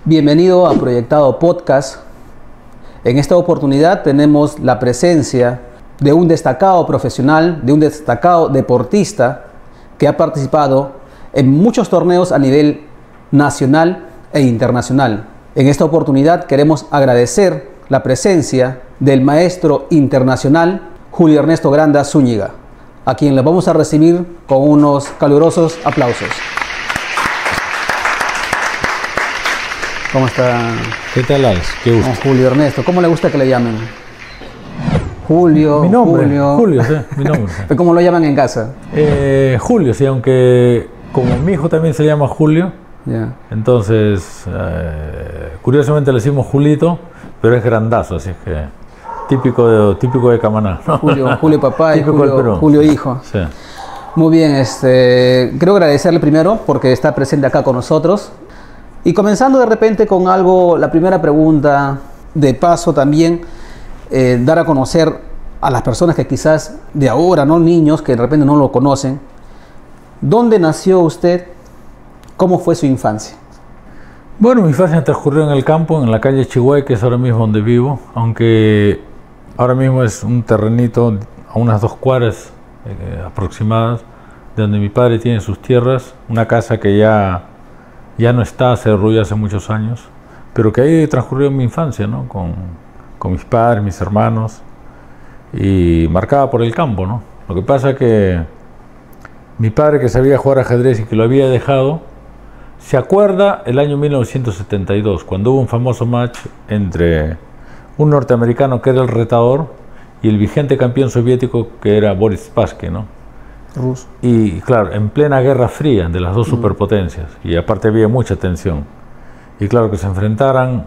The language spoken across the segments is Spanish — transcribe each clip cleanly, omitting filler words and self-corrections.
Bienvenido a Proyectado Podcast. En esta oportunidad tenemos la presencia de un destacado profesional, de un destacado deportista que ha participado en muchos torneos a nivel nacional e internacional. En esta oportunidad queremos agradecer la presencia del maestro internacional Julio Ernesto Granda Zúñiga, a quien le vamos a recibir con unos calurosos aplausos. ¿Cómo está? ¿Qué tal, Alex? Qué gusto. Julio Ernesto. ¿Cómo le gusta que le llamen? Julio. Mi nombre. Julio, sí, mi nombre. ¿Cómo lo llaman en casa? Julio, sí, aunque como mi hijo también se llama Julio, Yeah. entonces curiosamente le decimos Julito, pero es grandazo, así es que típico de Camaná, ¿no? Julio papá y Típico del Perú. Julio hijo. Sí. Muy bien, quiero agradecerle primero porque está presente acá con nosotros. Y comenzando de repente con algo, la primera pregunta, de paso también, dar a conocer a las personas que quizás de ahora, no niños, que de repente no lo conocen, ¿dónde nació usted? ¿Cómo fue su infancia? Bueno, mi infancia transcurrió en el campo, en la calle Chihuahua, que es ahora mismo donde vivo, aunque ahora mismo es un terrenito a unas 2 cuadras aproximadas, de donde mi padre tiene sus tierras, una casa que ya no está, se derrumbó hace muchos años, pero que ahí transcurrió mi infancia, ¿no? Con mis padres, mis hermanos, y marcada por el campo, ¿no? Lo que pasa que mi padre, que sabía jugar ajedrez y que lo había dejado, se acuerda el año 1972, cuando hubo un famoso match entre un norteamericano que era el retador y el vigente campeón soviético que era Boris Spassky, ¿no? Ruso. Y claro, en plena Guerra Fría de las dos superpotencias, y aparte había mucha tensión. Y claro, que se enfrentaran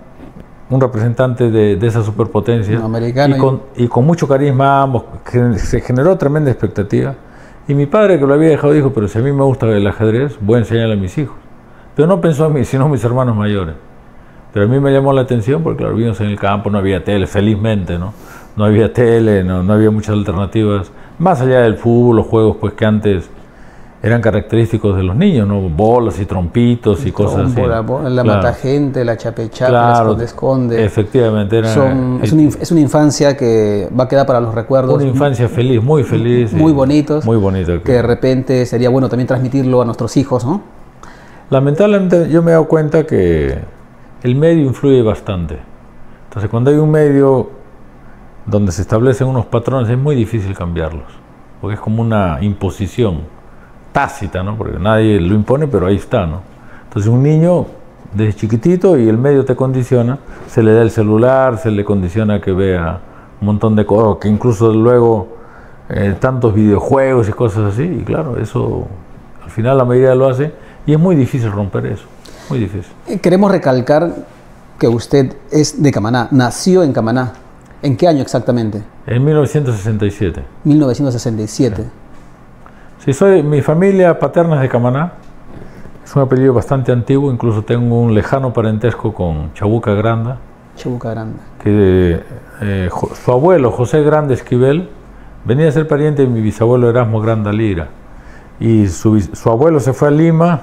un representante de esa superpotencia y con mucho carisma ambos, se generó tremenda expectativa. Y mi padre, que lo había dejado, dijo, pero si a mí me gusta el ajedrez, voy a enseñarle a mis hijos. Pero no pensó en mí, sino en mis hermanos mayores. Pero a mí me llamó la atención porque, claro, vivimos en el campo, no había tele, felizmente, ¿no? No había tele, no había muchas alternativas. Más allá del fútbol, los juegos pues que antes eran característicos de los niños, ¿no? Bolas y trompitos y cosas así. La matagente, la chapechapa, claro, la esconde. Efectivamente. Es una infancia que va a quedar para los recuerdos. Una infancia feliz, muy feliz. Muy bonitos. Muy bonito. Que de repente sería bueno también transmitirlo a nuestros hijos, ¿no? Lamentablemente yo me he dado cuenta que el medio influye bastante. Entonces cuando hay un medio donde se establecen unos patrones es muy difícil cambiarlos, porque es como una imposición tácita, ¿no? Porque nadie lo impone, pero ahí está, ¿no? Entonces un niño desde chiquitito y el medio te condiciona, se le da el celular, se le condiciona que vea un montón de cosas, que incluso luego tantos videojuegos y cosas así, y claro, eso al final la mayoría lo hace y es muy difícil romper eso, muy difícil. Queremos recalcar que usted es de Camaná, nació en Camaná. ¿En qué año exactamente? En 1967. 1967. Sí, mi familia paterna es de Camaná. Es un apellido bastante antiguo, incluso tengo un lejano parentesco con Chabuca Granda. Chabuca Granda. Que su abuelo, José Granda Esquivel, venía a ser pariente de mi bisabuelo Erasmo Granda Lira. Y su abuelo se fue a Lima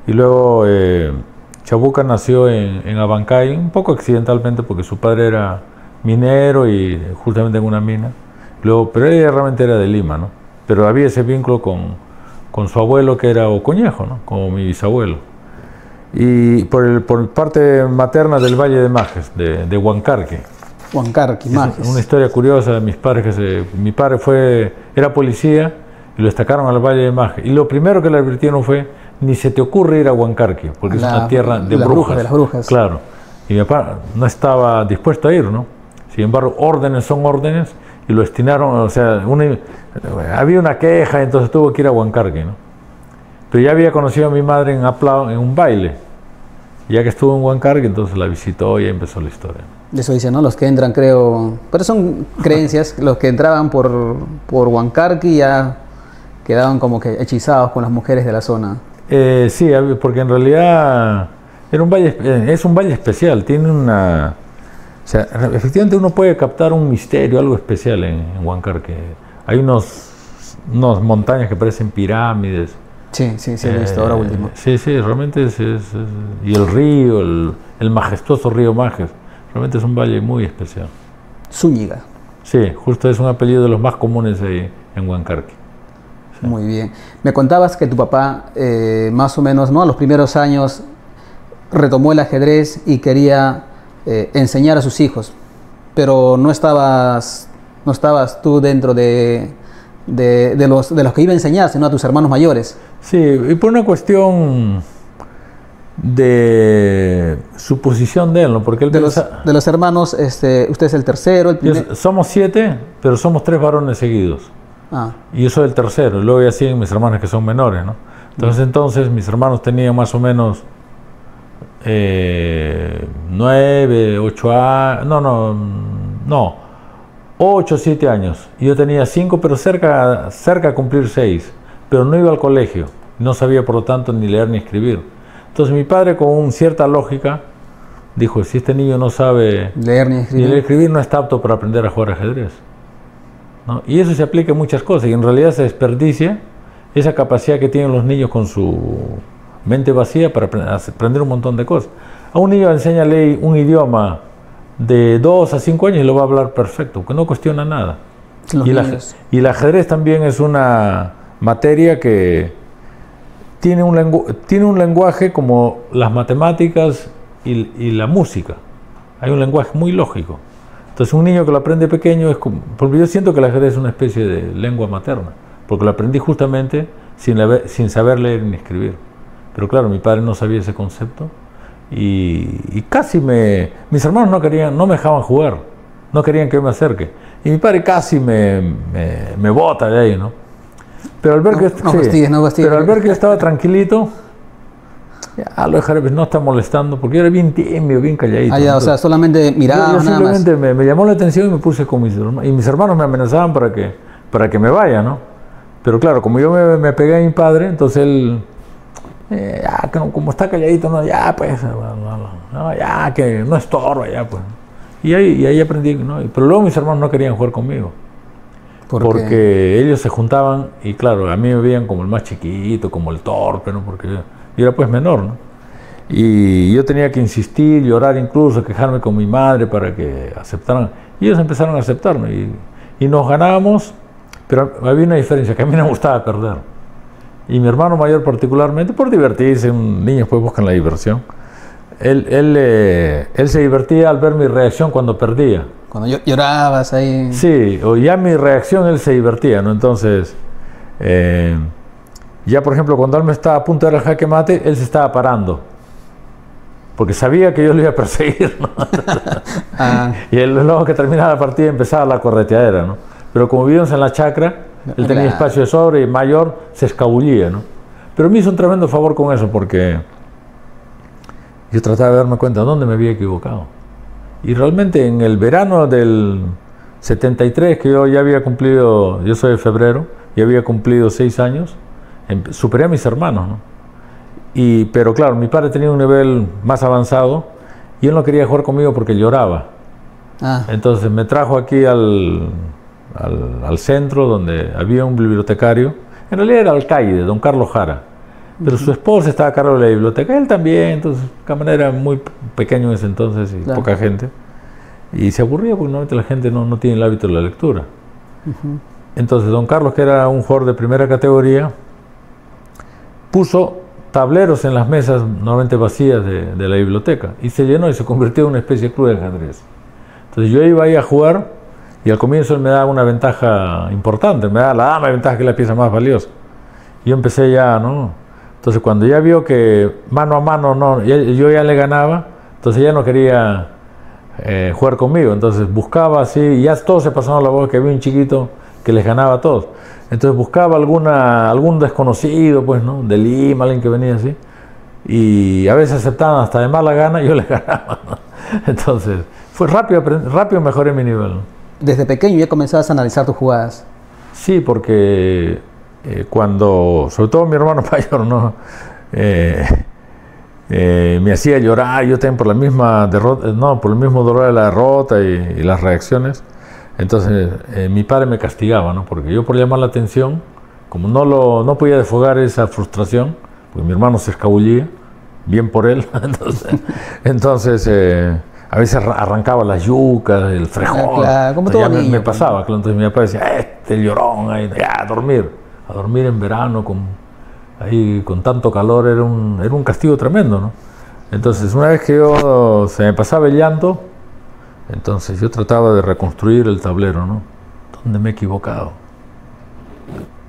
y luego Chabuca nació en Abancay, un poco accidentalmente porque su padre era minero y justamente en una mina. Pero ella realmente era de Lima, ¿no? Pero había ese vínculo con su abuelo que era ocoñejo, ¿no? Como mi bisabuelo. Y por parte materna del Valle de Majes, de Huancarque. Huancarque, Majes. Una historia curiosa de mis padres, mi padre era policía y lo destacaron al Valle de Majes. Y lo primero que le advirtieron fue, ni se te ocurre ir a Huancarque, porque es una tierra de brujas. De las brujas. Claro. Y mi papá no estaba dispuesto a ir, ¿no? Sin embargo, órdenes son órdenes y lo destinaron, o sea, había una queja, entonces tuvo que ir a Huancarque, ¿no? Pero ya había conocido a mi madre en un baile. Ya que estuvo en Huancarque, entonces la visitó y ahí empezó la historia. Eso dicen, ¿no? Los que entran, creo, pero son creencias, los que entraban por Huancarque ya quedaban como que hechizados con las mujeres de la zona. Sí, porque en realidad es un valle especial, tiene una... O sea, efectivamente uno puede captar un misterio, algo especial en Huancarque. Hay unas montañas que parecen pirámides, Sí, sí, sí, he visto ahora último. Sí, sí, realmente y el río, el majestuoso río Majes, realmente es un valle muy especial. Zúñiga. Sí, justo es un apellido de los más comunes ahí en Huancarqui. Sí. Muy bien. Me contabas que tu papá, más o menos, ¿no?, a los primeros años retomó el ajedrez y quería enseñar a sus hijos, pero no estabas tú dentro de los que iba a enseñar, sino a tus hermanos mayores. Sí, y por una cuestión de suposición de él, ¿no? Porque él De los hermanos, usted es el tercero, el primer... Somos 7, pero somos 3 varones seguidos. Ah. Y yo soy el tercero, y luego ya siguen mis hermanos que son menores, ¿no? Entonces mis hermanos tenían más o menos 9, 8 años, no, 8, 7 años. Y yo tenía 5, pero cerca a cumplir 6, pero no iba al colegio, no sabía por lo tanto ni leer ni escribir. Entonces mi padre, con cierta lógica, dijo, si este niño no sabe leer ni escribir, no está apto para aprender a jugar ajedrez, ¿no? Y eso se aplica a muchas cosas, y en realidad se desperdicia esa capacidad que tienen los niños con su mente vacía para aprender un montón de cosas. A un niño enséñale un idioma de 2 a 5 años y lo va a hablar perfecto, que no cuestiona nada. Y el ajedrez también es una materia que tiene un lenguaje como las matemáticas y la música. Hay un lenguaje muy lógico. Entonces un niño que lo aprende pequeño es como... Porque yo siento que el ajedrez es una especie de lengua materna, porque lo aprendí justamente sin saber leer ni escribir. Pero claro, mi padre no sabía ese concepto y casi mis hermanos no me dejaban jugar, no querían que yo me acerque. Y mi padre casi me bota de ahí, ¿no? Pero al ver pero al ver que yo estaba tranquilito, ya lo dejaré, no está molestando, porque yo era bien tímido, bien calladito. Ah, ya, entonces, o sea, solamente miraba. Yo simplemente me llamó la atención y me puse con mis hermanos. Y mis hermanos me amenazaban para que me vaya, ¿no? Pero claro, como yo me pegué a mi padre, entonces él, ya, como está calladito, no, ya pues, no, ya, que no estorba, ya pues. Y ahí aprendí, ¿no? Pero luego mis hermanos no querían jugar conmigo. Porque ellos se juntaban y claro, a mí me veían como el más chiquito, como el torpe, ¿no? Porque yo era pues menor, ¿no? Y yo tenía que insistir, llorar incluso, quejarme con mi madre para que aceptaran. Y ellos empezaron a aceptarme y nos ganábamos, pero había una diferencia, que a mí no me gustaba perder. Y mi hermano mayor particularmente, por divertirse, un niño pues buscan la diversión. Él se divertía al ver mi reacción cuando perdía. Cuando llorabas ahí. Sí, o ya mi reacción él se divertía, ¿no? Entonces, ya por ejemplo, cuando él me estaba a punto de dar el jaque mate, él se estaba parando. Porque sabía que yo lo iba a perseguir, ¿no? Y luego que terminaba la partida empezaba la correteadera, ¿no? Pero como vivíamos en la chacra, él tenía espacio de sobra y mayor se escabullía, ¿no? Pero me hizo un tremendo favor con eso, porque yo trataba de darme cuenta de dónde me había equivocado. Y realmente en el verano del 73, que yo ya había cumplido, yo soy de febrero, ya había cumplido 6 años, superé a mis hermanos, ¿no? Pero claro, mi padre tenía un nivel más avanzado y él no quería jugar conmigo porque lloraba. Entonces me trajo aquí al centro, donde había un bibliotecario. En realidad era alcaide, don Carlos Jara, pero su esposa estaba a cargo de la biblioteca, él también. Entonces la manera era muy pequeño en ese entonces y poca gente, y se aburría porque normalmente la gente no tiene el hábito de la lectura. Entonces don Carlos, que era un jugador de primera categoría, puso tableros en las mesas normalmente vacías de la biblioteca y se llenó y se convirtió en una especie de club de ajedrez. Entonces yo iba ahí a jugar y al comienzo él me daba una ventaja importante, me daba la dama de ventaja, que es la pieza más valiosa. Y yo empecé ya, ¿no? Entonces cuando ya vio que mano a mano yo ya le ganaba, entonces ya no quería jugar conmigo. Entonces buscaba así, y ya todos se pasaron la voz que había un chiquito que les ganaba a todos. Entonces buscaba algún desconocido, pues, ¿no? De Lima, alguien que venía así. Y a veces aceptaban hasta de mala gana y yo les ganaba, ¿no? Entonces fue rápido mejoré mi nivel, ¿no? Desde pequeño ya comenzabas a analizar tus jugadas. Sí, porque sobre todo mi hermano mayor, ¿no? Me hacía llorar, yo también por la misma derrota, por el mismo dolor de la derrota y las reacciones. Entonces mi padre me castigaba, ¿no? Porque yo, por llamar la atención, como no podía desfogar esa frustración, porque mi hermano se escabullía, bien por él, entonces a veces arrancaba las yucas, el frejol, claro, como todo ya niño, me pasaba, claro. Entonces mi papá decía, el llorón, ahí, ya, a dormir en verano, ahí con tanto calor, era un castigo tremendo, ¿no? Entonces una vez que se me pasaba el llanto, entonces yo trataba de reconstruir el tablero, ¿no? ¿Dónde me he equivocado?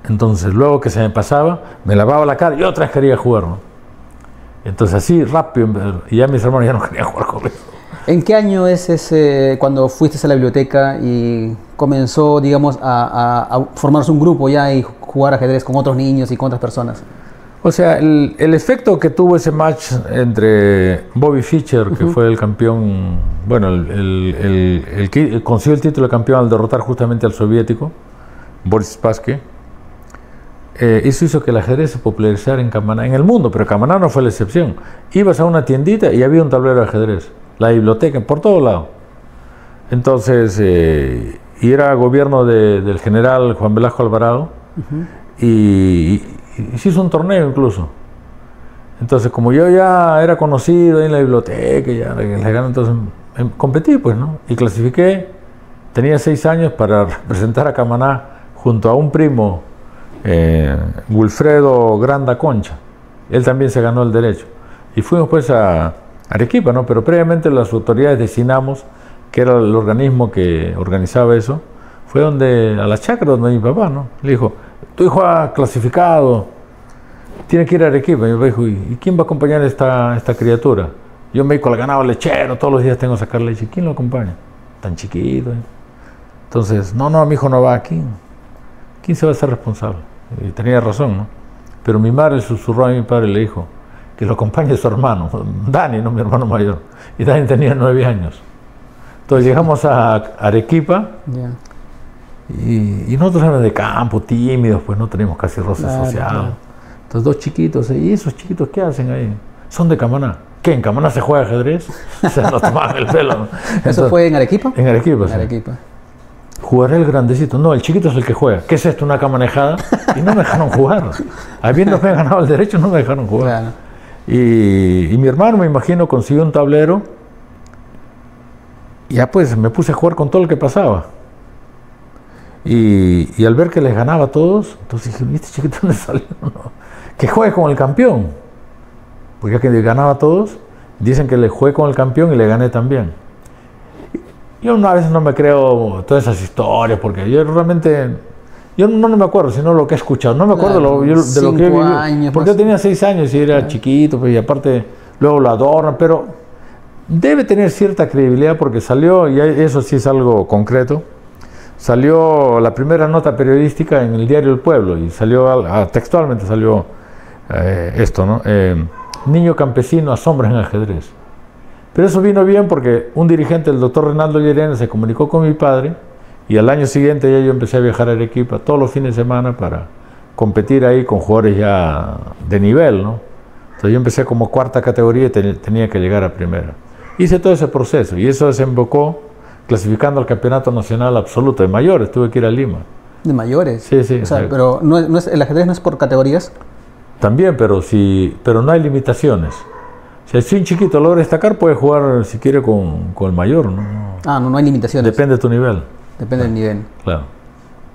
Entonces luego que se me pasaba, me lavaba la cara y otra vez quería jugar, ¿no? Entonces así rápido, y ya mis hermanos ya no querían jugar conmigo. ¿En qué año es ese cuando fuiste a la biblioteca y comenzó, digamos, a formarse un grupo ya y jugar ajedrez con otros niños y con otras personas? O sea, el efecto que tuvo ese match entre Bobby Fischer, que fue el campeón, bueno, el que consiguió el título de campeón al derrotar justamente al soviético, Boris Spassky, eso hizo que el ajedrez se popularizara en Camaná, en el mundo, pero Camaná no fue la excepción. Ibas a una tiendita y había un tablero de ajedrez, la biblioteca, por todo lado. Entonces, y era gobierno del general Juan Velasco Alvarado, y se hizo un torneo incluso. Entonces, como yo ya era conocido ahí en la biblioteca, entonces competí, pues, ¿no? Y clasifiqué, tenía 6 años para representar a Camaná junto a un primo, Wilfredo Granda Concha. Él también se ganó el derecho. Y fuimos pues a Arequipa, ¿no? Pero previamente las autoridades de Sinamos, que era el organismo que organizaba eso, fue a la chacra donde mi papá, ¿no? Le dijo, tu hijo ha clasificado, tiene que ir a Arequipa. Y mi papá dijo, ¿y quién va a acompañar a esta criatura? Yo me dedico al ganado lechero, todos los días tengo que sacar leche. ¿Quién lo acompaña? Tan chiquito. Entonces, no, mi hijo no va aquí. ¿Quién se va a hacer responsable? Y tenía razón, ¿no? Pero mi madre susurró a mi padre y le dijo que lo acompañe su hermano, Dani, no mi hermano mayor. Y Dani tenía 9 años. Entonces llegamos a Arequipa, y nosotros éramos de campo, tímidos, pues no teníamos casi roce social. Claro. Entonces 2 chiquitos, ¿y esos chiquitos qué hacen ahí? Son de Camaná. ¿Qué? ¿En Camaná se juega ajedrez? Se nos tomaban el pelo, ¿no? Entonces, ¿eso fue en Arequipa? En Arequipa, sí. Arequipa. Jugaré el grandecito. No, el chiquito es el que juega. ¿Qué es esto? Una camanejada. Y no me dejaron jugar. Habiéndome ganado el derecho, no me dejaron jugar. Claro. Y mi hermano, me imagino, consiguió un tablero. Y ya pues me puse a jugar con todo el que pasaba. Y al ver que les ganaba a todos, entonces dije, ¿y este chiquito dónde salió? No. Que juegue con el campeón. Porque ya que ganaba a todos, dicen que le jugué con el campeón y le gané también. Yo a veces no me creo todas esas historias, porque yo realmente, yo no me acuerdo, sino lo que he escuchado. No me acuerdo de lo que he vivido. Porque yo tenía 6 años y era chiquito, pues, y aparte luego lo adornan, pero debe tener cierta credibilidad porque salió, y eso sí es algo concreto, salió la primera nota periodística en el diario El Pueblo, y salió, textualmente salió esto, ¿no? Niño campesino asombra en ajedrez. Pero eso vino bien porque un dirigente, el doctor Reinaldo Llerena, se comunicó con mi padre, y al año siguiente ya yo empecé a viajar a Arequipa todos los fines de semana para competir ahí con jugadores ya de nivel, ¿no? Entonces yo empecé como 4ª categoría y tenía que llegar a primera. Hice todo ese proceso y eso desembocó clasificando al campeonato nacional absoluto de mayores. Tuve que ir a Lima. ¿De mayores? Sí, sí. O sea, pero el ajedrez no es por categorías. También, pero no hay limitaciones. Si un chiquito logra destacar, puede jugar si quiere con el mayor, ¿no? Ah, no hay limitaciones. Depende de tu nivel. Depende del nivel. Claro.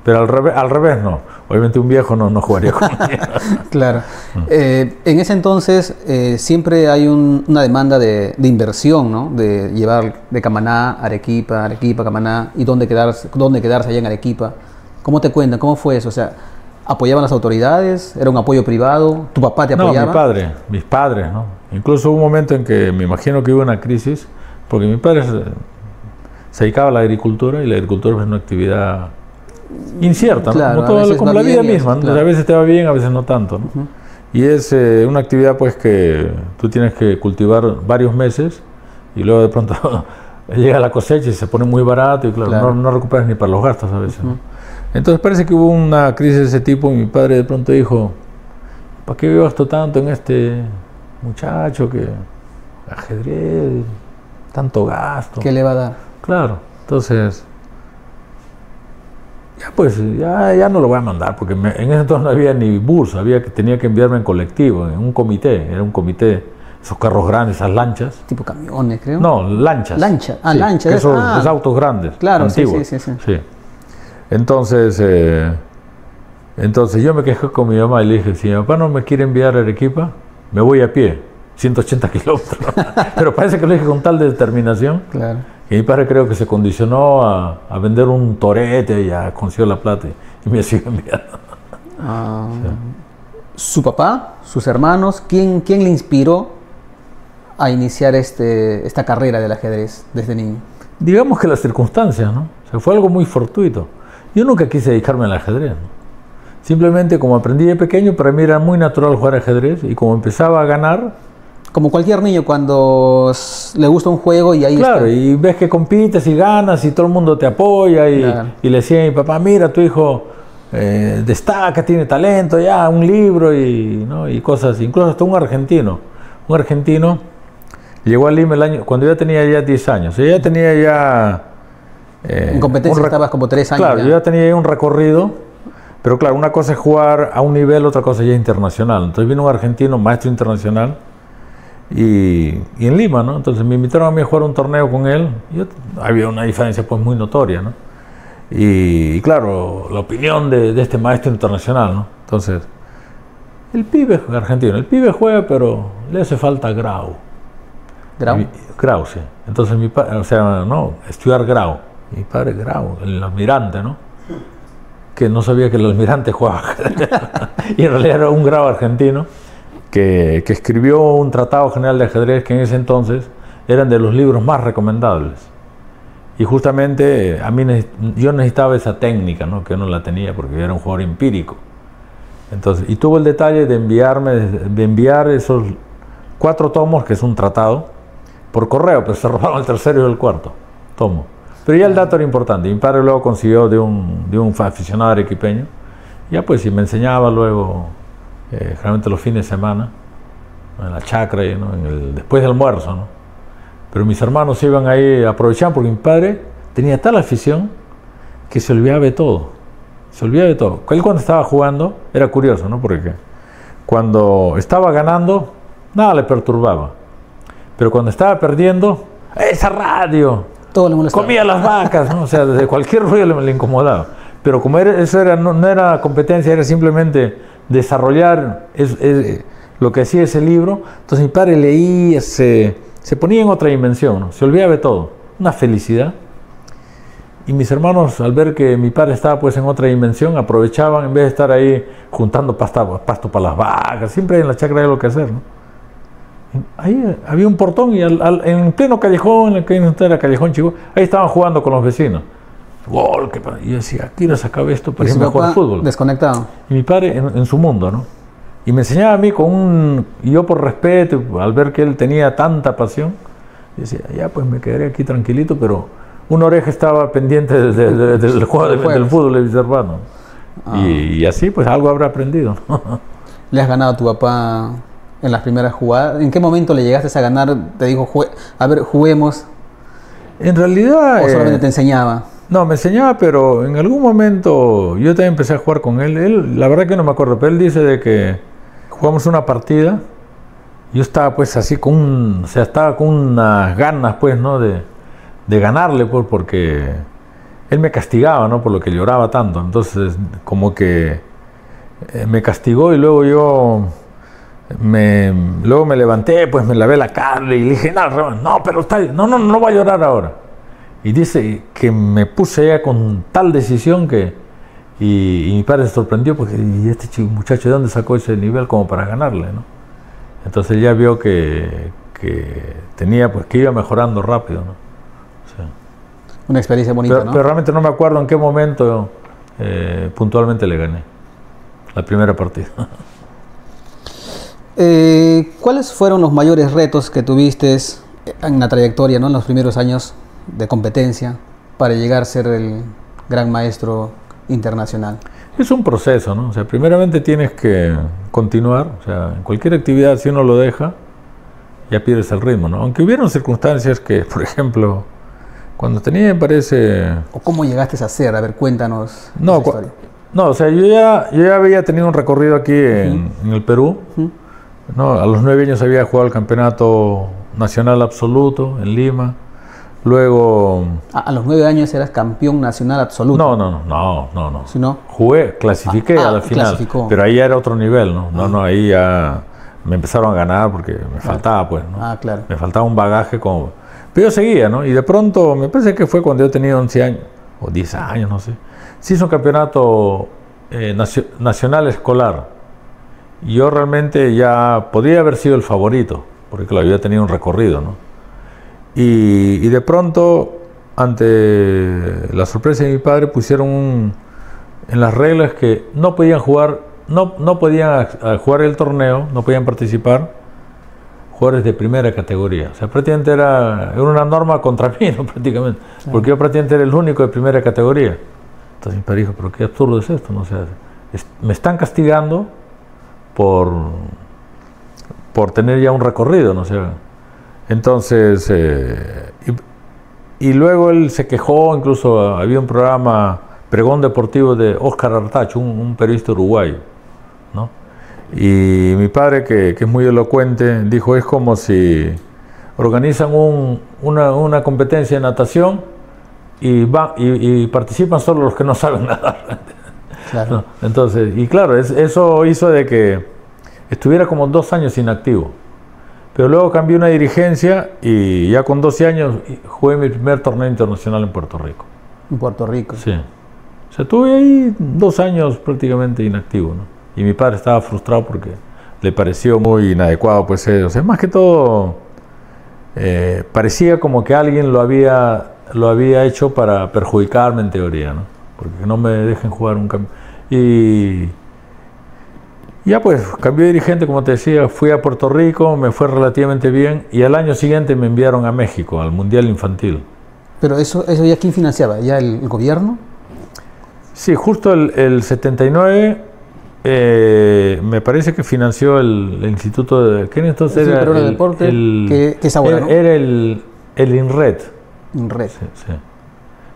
Pero al revés no. Obviamente un viejo no jugaría con él. Claro. En ese entonces siempre hay una demanda de inversión, ¿no? De llevar de Camaná a Arequipa, Camaná, y dónde quedarse allá en Arequipa. ¿Cómo te cuentan? ¿Cómo fue eso? O sea, ¿apoyaban las autoridades? ¿Era un apoyo privado? ¿Tu papá te apoyaba? No, mis padres, ¿no? Incluso hubo un momento en que me imagino que hubo una crisis, porque mi padre se dedicaba a la agricultura, y la agricultura es una actividad incierta, claro, ¿no? Como la vida misma, ¿no? Claro. A veces te va bien, a veces no tanto, ¿no? Y es una actividad pues que tú tienes que cultivar varios meses, y luego de pronto llega la cosecha y se pone muy barato, y claro. No recuperas ni para los gastos a veces, ¿no? Entonces parece que hubo una crisis de ese tipo, y mi padre de pronto dijo, ¿para qué gasto tanto en este muchacho que ajedrez, tanto gasto? ¿Qué le va a dar? Claro, entonces, ya pues ya no lo voy a mandar, porque en ese entonces no había ni bus, tenía que enviarme en colectivo, en un comité, era un comité, esos carros grandes, esas lanchas. Tipo camiones, creo. No, lanchas. Lancha, sí, lanchas. Esos autos grandes, claro, antiguos. Sí. Entonces yo me quejé con mi mamá y le dije, si mi papá no me quiere enviar a Arequipa, me voy a pie, 180 kilómetros. Pero parece que lo dije con tal determinación. Claro. Y mi padre creo que se condicionó a vender un torete y ya consiguió la plata y me sigue enviando. Su papá, sus hermanos, ¿quién le inspiró a iniciar esta carrera del ajedrez desde niño? Digamos que las circunstancias, ¿no? O sea, fue algo muy fortuito. Yo nunca quise dedicarme al ajedrez, ¿no? Simplemente como aprendí de pequeño, para mí era muy natural jugar ajedrez y como empezaba a ganar... Como cualquier niño cuando le gusta un juego y ahí está. Claro, y ves que compites y ganas y todo el mundo te apoya y le decía a mi papá, mira, tu hijo destaca, tiene talento, ya, un libro y cosas así. Incluso hasta un argentino llegó a Lima cuando yo tenía ya 10 años. Yo ya tenía ya... en competencia estabas como 3 años. Claro, yo ya tenía ya un recorrido, pero claro, una cosa es jugar a un nivel, otra cosa ya es internacional. Entonces vino un argentino, maestro internacional, y en Lima, ¿no? Entonces me invitaron a mí a jugar un torneo con él. Había una diferencia pues muy notoria, ¿no? Y claro, la opinión de este maestro internacional, ¿no? Entonces, el pibe argentino, el pibe juega, pero le hace falta grau. ¿Grau? Grau, sí. Entonces mi padre, o sea, no, estudiar grau. Mi padre grau, el almirante, ¿no? Que no sabía que el almirante jugaba y en realidad era un grau argentino que escribió un tratado general de ajedrez que en ese entonces eran de los libros más recomendables. Y justamente yo necesitaba esa técnica, ¿no? Que yo no la tenía porque yo era un jugador empírico. Entonces, y tuvo el detalle de enviar esos 4 tomos, que es un tratado, por correo, pero se robaron el tercero y el cuarto tomo. Pero ya el dato era importante. Mi padre luego consiguió de un aficionado arequipeño. Ya pues, y me enseñaba luego, generalmente los fines de semana, en la chacra, ¿no? Después del almuerzo, ¿no? Pero mis hermanos iban ahí, aprovechaban porque mi padre tenía tal afición que se olvidaba de todo. Se olvidaba de todo. Él cuando estaba jugando, era curioso, ¿no? Porque cuando estaba ganando, nada le perturbaba. Pero cuando estaba perdiendo, ¡esa radio! Todo le molestaba. Comía las vacas, ¿no? O sea, desde cualquier ruido le incomodaba. Pero como no era competencia, era simplemente desarrollar lo que hacía ese libro. Entonces mi padre leía, se ponía en otra dimensión, ¿no? Se olvidaba de todo. Una felicidad. Y mis hermanos, al ver que mi padre estaba pues en otra dimensión, aprovechaban, en vez de estar ahí juntando pasto para las vacas, siempre en la chacra hay algo que hacer, ¿no? Ahí había un portón y en pleno callejón, en el que era Callejón Chico, ahí estaban jugando con los vecinos. Gol, y yo decía, aquí no se acaba esto para irme a jugar fútbol. Desconectado. Y mi padre en su mundo, ¿no? Y me enseñaba a mí y yo por respeto, al ver que él tenía tanta pasión, decía, ya pues me quedaré aquí tranquilito, pero una oreja estaba pendiente del juego del fútbol de mis hermanos. Y así pues algo habrá aprendido, ¿no? ¿Le has ganado a tu papá en las primeras jugadas? ¿En qué momento le llegaste a ganar? Te dijo, a ver, juguemos. En realidad... ¿O solamente te enseñaba? No, me enseñaba, pero en algún momento yo también empecé a jugar con él. La verdad que no me acuerdo, pero él dice de que jugamos una partida. Yo estaba pues así estaba con unas ganas pues, ¿no? De ganarle, pues, porque él me castigaba, ¿no? Por lo que lloraba tanto. Entonces, como que me castigó y luego luego me levanté, pues me lavé la cara y le dije, no, pero no va a llorar ahora. Y dice que me puse ya con tal decisión y mi padre se sorprendió porque, ¿y este muchacho de dónde sacó ese nivel como para ganarle, no? Entonces ya vio que tenía, pues que iba mejorando rápido, ¿no? O sea, una experiencia bonita, ¿no? Pero realmente no me acuerdo en qué momento puntualmente le gané la primera partida. ¿Cuáles fueron los mayores retos que tuviste en la trayectoria, ¿no? En los primeros años de competencia para llegar a ser el gran maestro internacional? Es un proceso, ¿no? O sea, primeramente tienes que continuar, o sea, en cualquier actividad si uno lo deja, ya pierdes el ritmo, ¿no? Aunque hubieron circunstancias que, por ejemplo, Cuando tenía, me parece... ¿O cómo llegaste a ser? A ver, cuéntanos No, esa historia. no, o sea, yo ya había tenido un recorrido aquí en el Perú. ¿No? A los 9 años había jugado el campeonato nacional absoluto en Lima. Luego... A los 9 años eras campeón nacional absoluto. No. ¿Sí, no? Jugué, clasifiqué a la final, pero ahí era otro nivel, ¿no? No, ahí ya me empezaron a ganar porque me faltaba, pues, ¿no? Claro. Me faltaba un bagaje como... Pero yo seguía, ¿no? Y de pronto, me parece que fue cuando yo tenía 11 años, o 10 años, no sé. Se hizo un campeonato nacional escolar. Y yo realmente ya podría haber sido el favorito, porque claro, había tenido un recorrido, ¿no? Y de pronto, ante la sorpresa de mi padre, pusieron en las reglas que no podían jugar, no podían jugar el torneo, no podían participar jugadores de primera categoría. O sea, prácticamente era una norma contra mí, ¿no? Prácticamente, porque yo prácticamente era el único de primera categoría. Entonces mi padre dijo, pero qué absurdo es esto, ¿no? O sea, me están castigando por tener ya un recorrido, ¿no? O sea, entonces, y luego él se quejó, incluso había un programa, Pregón Deportivo de Óscar Artacho, un periodista uruguayo, ¿no? Y mi padre, que es muy elocuente, dijo, es como si organizan una competencia de natación y participan solo los que no saben nadar. Claro. ¿No? Entonces, y claro, eso hizo de que estuviera como 2 años inactivo. Pero luego cambié una dirigencia y ya con 12 años jugué mi primer torneo internacional en Puerto Rico. En Puerto Rico. Sí. O sea, estuve ahí 2 años prácticamente inactivo, ¿no? Y mi padre estaba frustrado porque le pareció muy inadecuado, pues, o sea, más que todo, parecía como que alguien lo había hecho para perjudicarme en teoría, ¿no? Porque no me dejen jugar un campeonato. Y ya pues, cambié de dirigente, como te decía, fui a Puerto Rico, me fue relativamente bien, y al año siguiente me enviaron a México, al Mundial Infantil. ¿Pero eso ya quién financiaba? ¿Ya el gobierno? Sí, justo el 79, me parece que financió el Instituto de... ¿Qué entonces sí, era? Pero el deporte, que es ahora, ¿no? Era el INRED. INRED. Sí.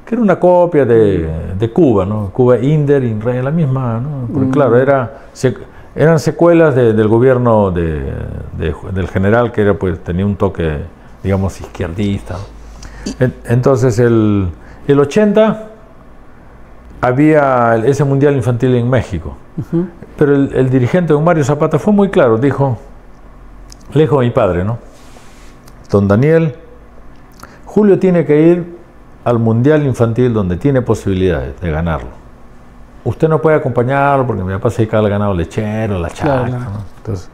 Que era una copia de Cuba, ¿no? Cuba, INRED, la misma, ¿no? Porque claro, eran secuelas del gobierno del general, que era, pues, tenía un toque, digamos, izquierdista. Entonces, el 80 había ese Mundial Infantil en México. Pero el dirigente don Mario Zapata fue muy claro, le dijo a mi padre, ¿no? Don Daniel, Julio tiene que ir al Mundial Infantil donde tiene posibilidades de ganarlo. Usted no puede acompañarlo porque mi papá se dedica al ganado lechero, la chacra, claro. ¿no? Entonces,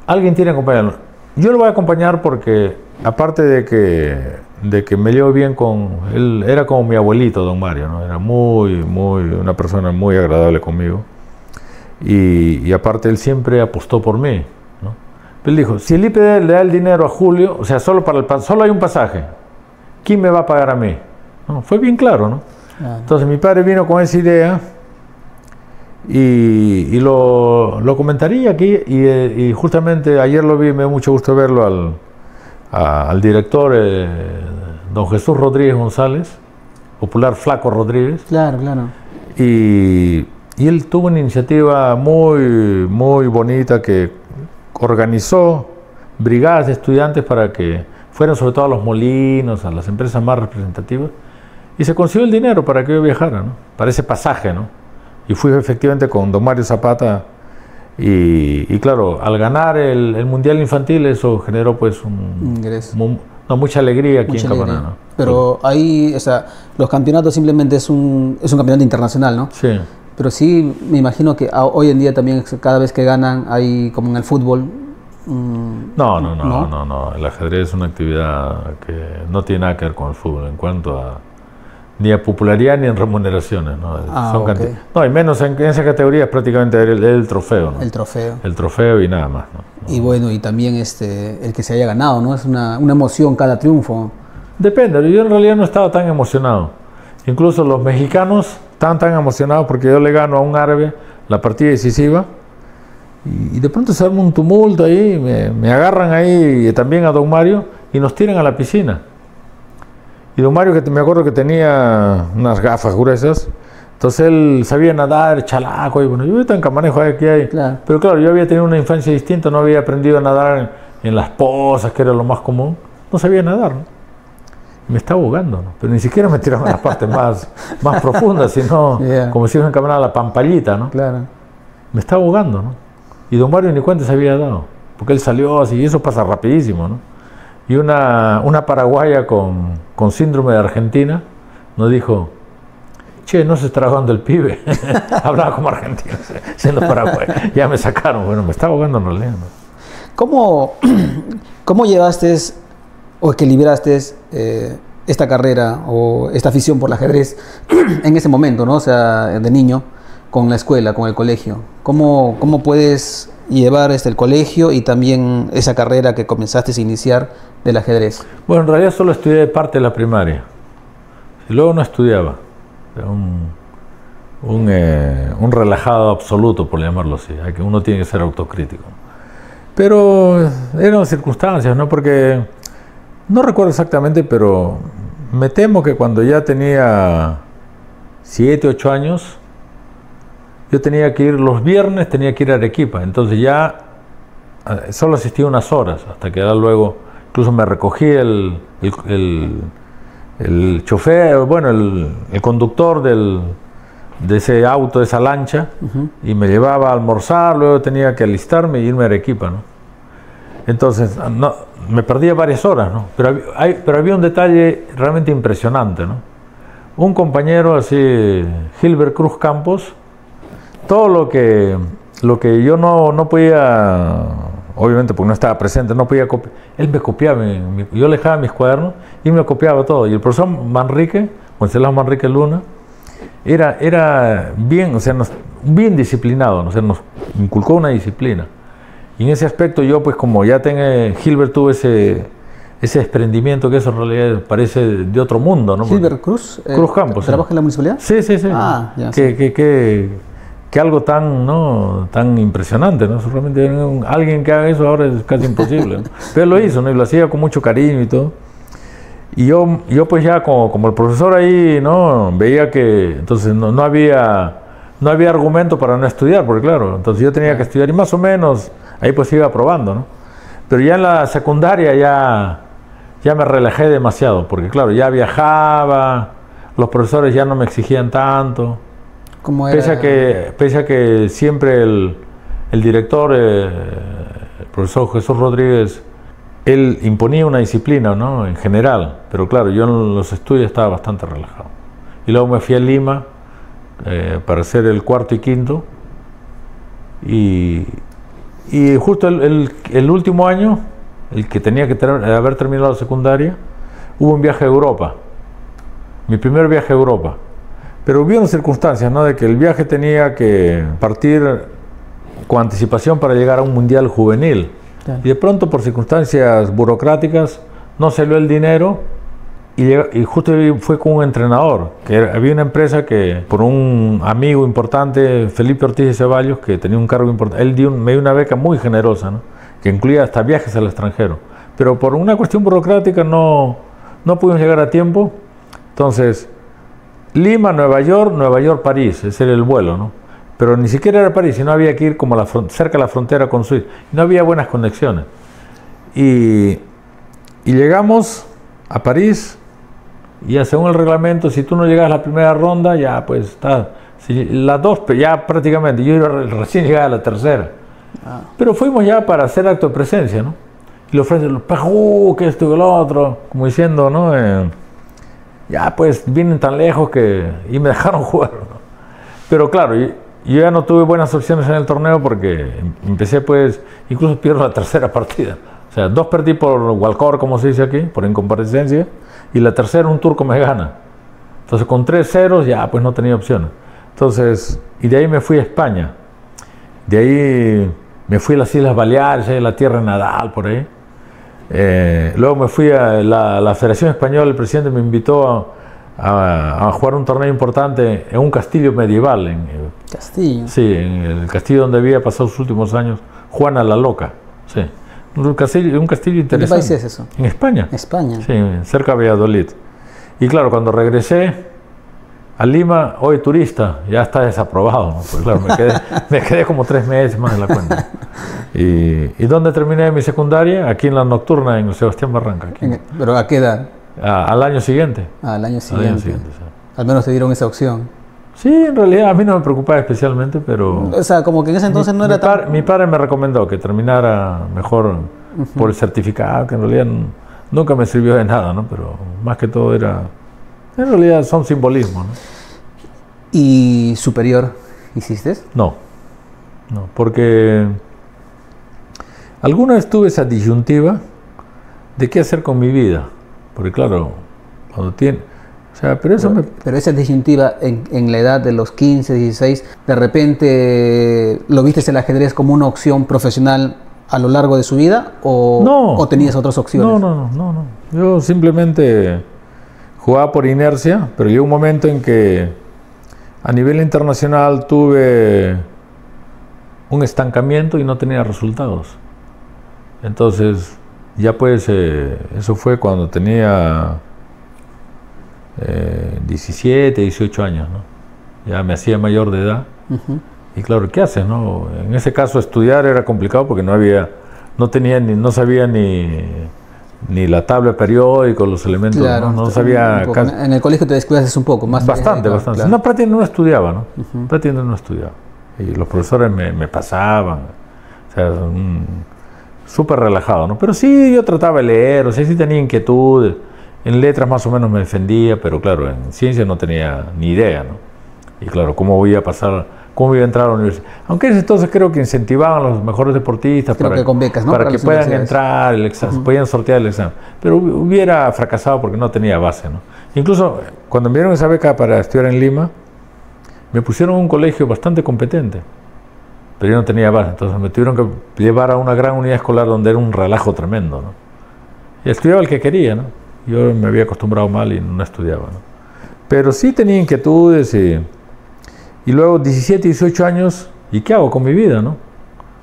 alguien tiene que acompañarlo. Yo lo voy a acompañar porque, aparte de que me llevo bien con él, era como mi abuelito, don Mario, ¿no? Era una persona muy agradable conmigo. Y aparte él siempre apostó por mí, ¿no? Él dijo, si el IPD le da el dinero a Julio, o sea, solo hay un pasaje, ¿quién me va a pagar a mí? ¿No? Fue bien claro, ¿no? Entonces mi padre vino con esa idea y lo comentaría aquí y justamente ayer lo vi, me dio mucho gusto verlo al director don Jesús Rodríguez González, popular Flaco Rodríguez. Claro. Y él tuvo una iniciativa muy bonita que organizó brigadas de estudiantes para que fueran sobre todo a los molinos, a las empresas más representativas, y se consiguió el dinero para que yo viajara, ¿no? Para ese pasaje, ¿no? Y fui efectivamente con don Mario Zapata y claro, al ganar el Mundial Infantil eso generó pues mucha alegría aquí en Camaná, ¿no? Pero ahí, o sea, los campeonatos simplemente es un campeonato internacional, ¿no? Sí. Pero sí, me imagino que hoy en día también cada vez que ganan hay como en el fútbol. No. El ajedrez es una actividad que no tiene nada que ver con el fútbol en cuanto a ni a popularidad ni en remuneraciones, ¿no? Okay. No, y menos en esa categoría es prácticamente el trofeo, ¿no? El trofeo. El trofeo y nada más, ¿no? Y bueno, y también el que se haya ganado, ¿no? Es una emoción cada triunfo. Depende, yo en realidad no estaba tan emocionado. Incluso los mexicanos estaban tan emocionados porque yo le gano a un árabe la partida decisiva y de pronto se arma un tumulto ahí, me agarran ahí y también a don Mario y nos tiran a la piscina. Y don Mario, que me acuerdo que tenía unas gafas gruesas, entonces él sabía nadar, chalaco, y bueno, yo tan camanejo aquí hay. Claro. Pero claro, yo había tenido una infancia distinta, no había aprendido a nadar en las pozas, que era lo más común. No sabía nadar, ¿no? Me estaba ahogando, ¿no? Pero ni siquiera me tiraron a las partes más profundas, sino como si me encaminaba la pampallita, ¿no? Claro. Me estaba ahogando, ¿no? Y don Mario ni cuenta se había dado, porque él salió así, y eso pasa rapidísimo, ¿no? Y una paraguaya con síndrome de Argentina nos dijo: che, no se está ahogando el pibe. Hablaba como argentino, siendo paraguayo. Ya me sacaron, bueno, me estaba ahogando en realidad, ¿no? ¿Cómo llevaste o equilibraste esta carrera o esta afición por el ajedrez en ese momento, ¿no? O sea, de niño, con la escuela, con el colegio? ¿Cómo puedes llevar el colegio y también esa carrera que comenzaste a iniciar del ajedrez? Bueno, en realidad solo estudié parte de la primaria. Y luego no estudiaba. Un relajado absoluto, por llamarlo así. Uno tiene que ser autocrítico. Pero eran circunstancias, ¿no? Porque no recuerdo exactamente, pero me temo que cuando ya tenía 7, 8 años, yo tenía que ir los viernes, tenía que ir a Arequipa. Entonces ya solo asistía unas horas, hasta que ya luego incluso me recogí el chofer, bueno, el conductor de ese auto, de esa lancha, y me llevaba a almorzar, luego tenía que alistarme y irme a Arequipa, ¿no? Entonces, no, me perdía varias horas, ¿no? Pero había un detalle realmente impresionante, ¿no? Un compañero así, Gilbert Cruz Campos, todo lo que yo no podía, obviamente porque no estaba presente, no podía copiar, él me copiaba, yo le dejaba mis cuadernos y me copiaba todo. Y el profesor Manrique, Wenceslao Manrique Luna, era bien, o sea, bien disciplinado, ¿no? O sea, nos inculcó una disciplina. Y en ese aspecto yo, pues como ya Gilbert tuvo ese desprendimiento, que eso en realidad parece de otro mundo, ¿no? Gilbert Cruz Campos. ¿Trabaja en la municipalidad? Sí. Ah, ya. Que algo tan impresionante, ¿no? Realmente alguien que haga eso ahora es casi imposible, ¿no? Pero él lo hizo, ¿no? Y lo hacía con mucho cariño y todo. Y yo pues ya como el profesor ahí, ¿no? Veía que entonces no había argumento para no estudiar, porque claro, entonces yo tenía que estudiar y más o menos ahí pues iba aprobando, ¿no? Pero ya en la secundaria ya me relajé demasiado, porque claro, ya viajaba, los profesores ya no me exigían tanto. ¿Cómo era? Pese a que siempre el director, el profesor Jesús Rodríguez, él imponía una disciplina, ¿no? En general, pero claro, yo en los estudios estaba bastante relajado. Y luego me fui a Lima para hacer el cuarto y quinto, y justo el último año, el que tenía que haber terminado la secundaria, hubo un viaje a Europa, mi primer viaje a Europa. Pero hubieron circunstancias, ¿no? De que el viaje tenía que partir con anticipación para llegar a un mundial juvenil. Claro. Y de pronto, por circunstancias burocráticas, no salió el dinero y justo fue con un entrenador. Había una empresa que, por un amigo importante, Felipe Ortiz de Ceballos, que tenía un cargo importante, él me dio una beca muy generosa, ¿no? Que incluía hasta viajes al extranjero. Pero por una cuestión burocrática no pudimos llegar a tiempo. Entonces, Lima, Nueva York, París, ese era el vuelo, ¿no? Pero ni siquiera era París, sino había que ir como cerca de la frontera con Suiza. No había buenas conexiones. Y llegamos a París, y ya según el reglamento, si tú no llegas a la primera ronda, ya pues está. Si las dos, ya prácticamente, yo recién llegaba a la tercera. Pero fuimos ya para hacer acto de presencia, ¿no? Y le ofrecen, que esto y lo otro, como diciendo, ¿no? Ya pues vienen tan lejos y me dejaron jugar, ¿no? Pero claro, yo ya no tuve buenas opciones en el torneo porque empecé pues, incluso pierdo la tercera partida. O sea, 2 perdí por walkover, como se dice aquí, por incomparecencia, y la tercera un turco me gana. Entonces con 3 ceros ya pues no tenía opciones. Entonces, y de ahí me fui a España. De ahí me fui a las Islas Baleares, la tierra de Nadal, por ahí. Luego me fui a la Federación Española, el presidente me invitó a jugar un torneo importante en un castillo medieval. ¿Castillo? Sí, en el castillo donde había pasado sus últimos años Juana la Loca. Sí. Un castillo interesante. ¿En qué país es eso? En España. España. Sí, cerca de Valladolid. Y claro, cuando regresé a Lima, hoy turista, ya está desaprobado, ¿no? Pues claro, me quedé como 3 meses más de la cuenta. ¿Y dónde terminé mi secundaria? Aquí en la nocturna, en Sebastián Barranca. Aquí. ¿Pero a qué edad? Al año siguiente. Al año siguiente. Al año siguiente, sí. Al menos te dieron esa opción. Sí, en realidad a mí no me preocupaba especialmente, pero... O sea, como que en ese entonces no era tan... Mi padre me recomendó que terminara mejor por el certificado, que en realidad nunca me sirvió de nada, ¿no? Pero más que todo era... En realidad son simbolismos, ¿no? ¿Y superior hiciste? No, porque alguna vez tuve esa disyuntiva de qué hacer con mi vida. Porque claro, cuando tiene... O sea, pero esa disyuntiva en la edad de los 15, 16, ¿de repente lo viste el ajedrez como una opción profesional a lo largo de su vida? ¿O tenías otras opciones? No. Yo simplemente jugaba por inercia, pero llegó un momento en que a nivel internacional tuve un estancamiento y no tenía resultados. Entonces, ya pues, eso fue cuando tenía 17, 18 años, ¿no? Ya me hacía mayor de edad. Y claro, ¿qué haces, no? En ese caso estudiar era complicado porque no sabía ni la tabla de periódicos, los elementos, claro, no sabía casi. En el colegio te descuidas un poco más. Bastante. Claro. No, prácticamente no estudiaba, ¿no? Prácticamente no estudiaba. Y los profesores me pasaban, o sea, súper relajado, ¿no? Pero sí, yo trataba de leer, o sea, sí tenía inquietudes. En letras más o menos me defendía, pero claro, en ciencias no tenía ni idea, ¿no? Y claro, ¿cómo iba a entrar a la universidad? Aunque en ese entonces creo que incentivaban a los mejores deportistas con becas, ¿no? para que puedan entrar, el examen, podían sortear el examen. Pero hubiera fracasado porque no tenía base, ¿no? Incluso cuando me dieron esa beca para estudiar en Lima, me pusieron en un colegio bastante competente, pero yo no tenía base, entonces me tuvieron que llevar a una gran unidad escolar donde era un relajo tremendo, ¿no? Y estudiaba el que quería, ¿no? Yo me había acostumbrado mal y no estudiaba, ¿no? Pero sí tenía inquietudes y luego 17, 18 años, ¿y qué hago con mi vida, no?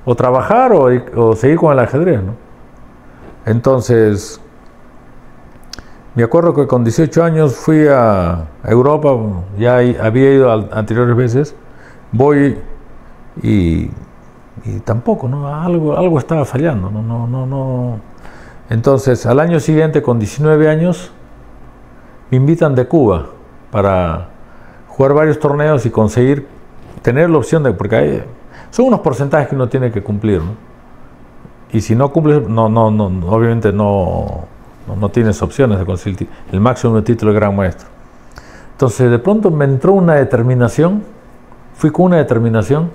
O trabajar o seguir con el ajedrez, ¿no? Entonces, me acuerdo que con 18 años fui a Europa, ya había ido anteriores veces, voy y tampoco, ¿no? Algo estaba fallando, no. Entonces, al año siguiente, con 19 años, me invitan de Cuba para jugar varios torneos y conseguir tener la opción de... Porque son unos porcentajes que uno tiene que cumplir, ¿no? Y si no cumples, obviamente no tienes opciones de conseguir el máximo de título de gran maestro. Entonces, de pronto me entró una determinación, fui con una determinación,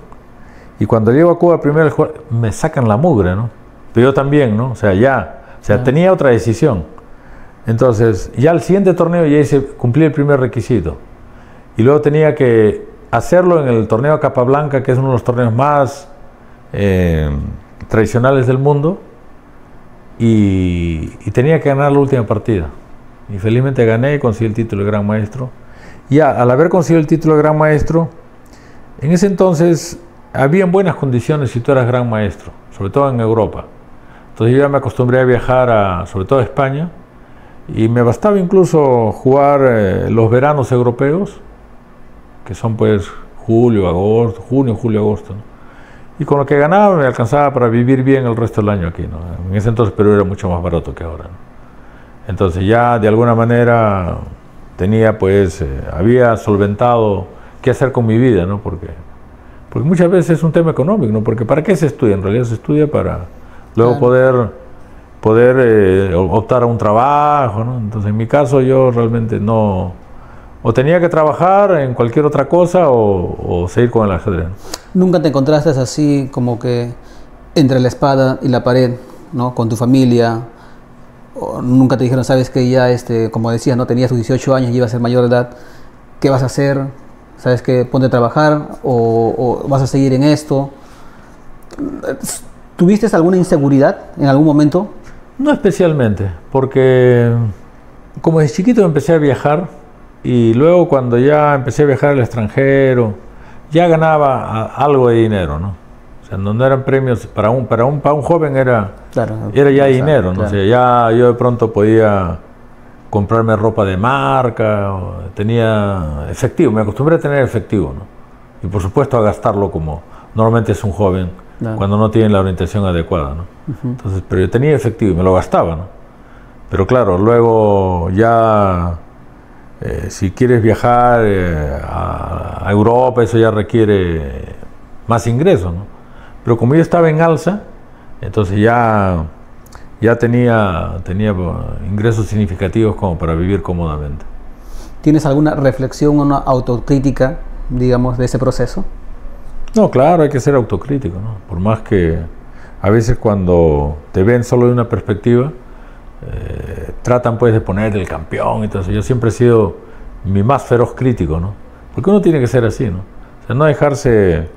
y cuando llego a Cuba primero me sacan la mugre, ¿no? Pero yo también, ¿no? O sea, tenía otra decisión. Entonces, ya el siguiente torneo ya cumplí el primer requisito. Y luego tenía que hacerlo en el torneo Capablanca, que es uno de los torneos más tradicionales del mundo. Y tenía que ganar la última partida. Y felizmente gané y conseguí el título de gran maestro. Y al haber conseguido el título de gran maestro, en ese entonces habían buenas condiciones si tú eras gran maestro, sobre todo en Europa. Entonces yo ya me acostumbré a viajar sobre todo a España, y me bastaba incluso jugar los veranos europeos, que son pues junio, julio, agosto, ¿no? Y con lo que ganaba me alcanzaba para vivir bien el resto del año aquí, ¿no? En ese entonces Perú era mucho más barato que ahora, ¿no? Entonces ya de alguna manera tenía pues, había solventado qué hacer con mi vida, ¿no? Porque muchas veces es un tema económico, ¿no? Porque ¿para qué se estudia? En realidad se estudia para luego poder optar a un trabajo, ¿no? Entonces en mi caso yo realmente no, o tenía que trabajar en cualquier otra cosa o seguir con el ajedrez. ¿Nunca te encontraste así como que entre la espada y la pared, ¿no? Con tu familia? ¿O nunca te dijeron, sabes que ya, como decías, no tenías tus 18 años y ibas a ser mayor de edad, ¿qué vas a hacer? ¿Sabes que ponte a trabajar o vas a seguir en esto? ¿Tuviste alguna inseguridad en algún momento? No especialmente, porque como desde chiquito empecé a viajar, y luego cuando ya empecé a viajar al extranjero, ya ganaba algo de dinero, ¿no? O sea, no eran premios, para un joven era ya dinero, ¿no? Claro. O sea, ya yo de pronto podía comprarme ropa de marca, tenía efectivo, me acostumbré a tener efectivo, ¿no? Y por supuesto a gastarlo como normalmente es un joven, claro, cuando no tiene la orientación adecuada, ¿no? Entonces, pero yo tenía efectivo y me lo gastaba, ¿no? Pero claro, luego ya si quieres viajar a Europa, eso ya requiere más ingresos, ¿no? Pero como yo estaba en alza, entonces ya tenía ingresos significativos como para vivir cómodamente. ¿Tienes alguna reflexión o una autocrítica, digamos, de ese proceso? No, claro, hay que ser autocrítico, ¿no? Por más que a veces cuando te ven solo de una perspectiva, tratan pues de poner el campeón. Entonces yo siempre he sido mi más feroz crítico, ¿no? Porque uno tiene que ser así, ¿no? O sea, no dejarse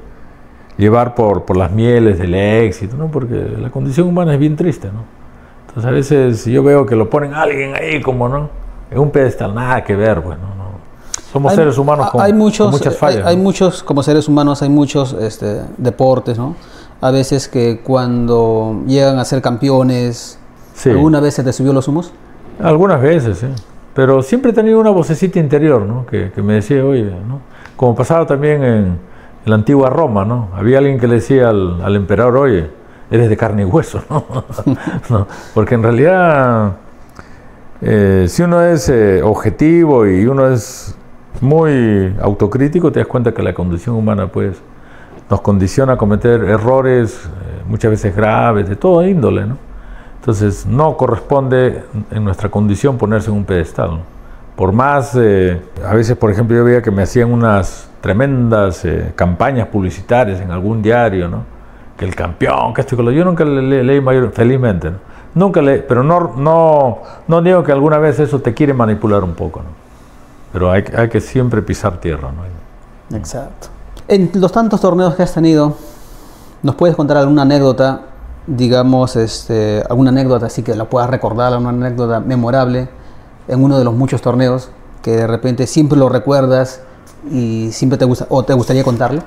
llevar por las mieles del éxito, ¿no? Porque la condición humana es bien triste, ¿no? Entonces a veces yo veo que lo ponen a alguien ahí como, ¿no? En un pedestal, nada que ver, pues, ¿no? Somos seres humanos con muchas fallas. Hay muchos, como seres humanos, hay muchos deportes, ¿no? A veces que cuando llegan a ser campeones, sí. ¿Alguna vez se te subió los humos? Algunas veces, sí. Pero siempre he tenido una vocecita interior, ¿no? Que me decía, oye, ¿no? Como pasaba también en la antigua Roma, ¿no? Había alguien que le decía al emperador, oye, eres de carne y hueso, ¿no? No, porque en realidad, si uno es objetivo y uno es muy autocrítico, te das cuenta que la condición humana pues nos condiciona a cometer errores muchas veces graves, de toda índole, ¿no? Entonces no corresponde en nuestra condición ponerse en un pedestal, ¿no? Por más, a veces por ejemplo yo veía que me hacían unas tremendas campañas publicitarias en algún diario, ¿no? Que el campeón, que esto y que lo... Yo nunca leí felizmente, ¿no? Nunca leí, pero no digo que alguna vez eso te quiere manipular un poco, ¿no? Pero hay que siempre pisar tierra, ¿no? Exacto. En los tantos torneos que has tenido, ¿nos puedes contar alguna anécdota, digamos, alguna anécdota así que la puedas recordar, una anécdota memorable en uno de los muchos torneos que de repente siempre lo recuerdas y siempre te gusta o te gustaría contarlo?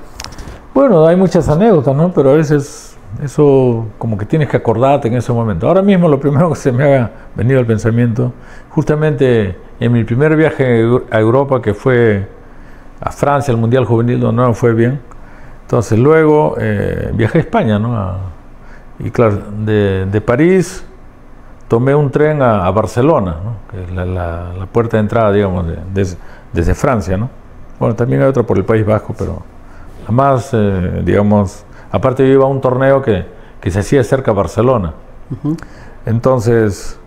Bueno, hay muchas anécdotas, ¿no? Pero a veces eso como que tienes que acordarte en ese momento. Ahora mismo lo primero que se me ha venido al pensamiento, justamente en mi primer viaje a Europa, que fue a Francia, el Mundial Juvenil, donde no fue bien. Entonces luego viajé a España, ¿no? Y claro, de París tomé un tren a Barcelona, ¿no? Que es la puerta de entrada, digamos, desde Francia, ¿no? Bueno, también hay otra por el País Vasco, pero además, digamos, aparte yo iba a un torneo que se hacía cerca de Barcelona. Entonces,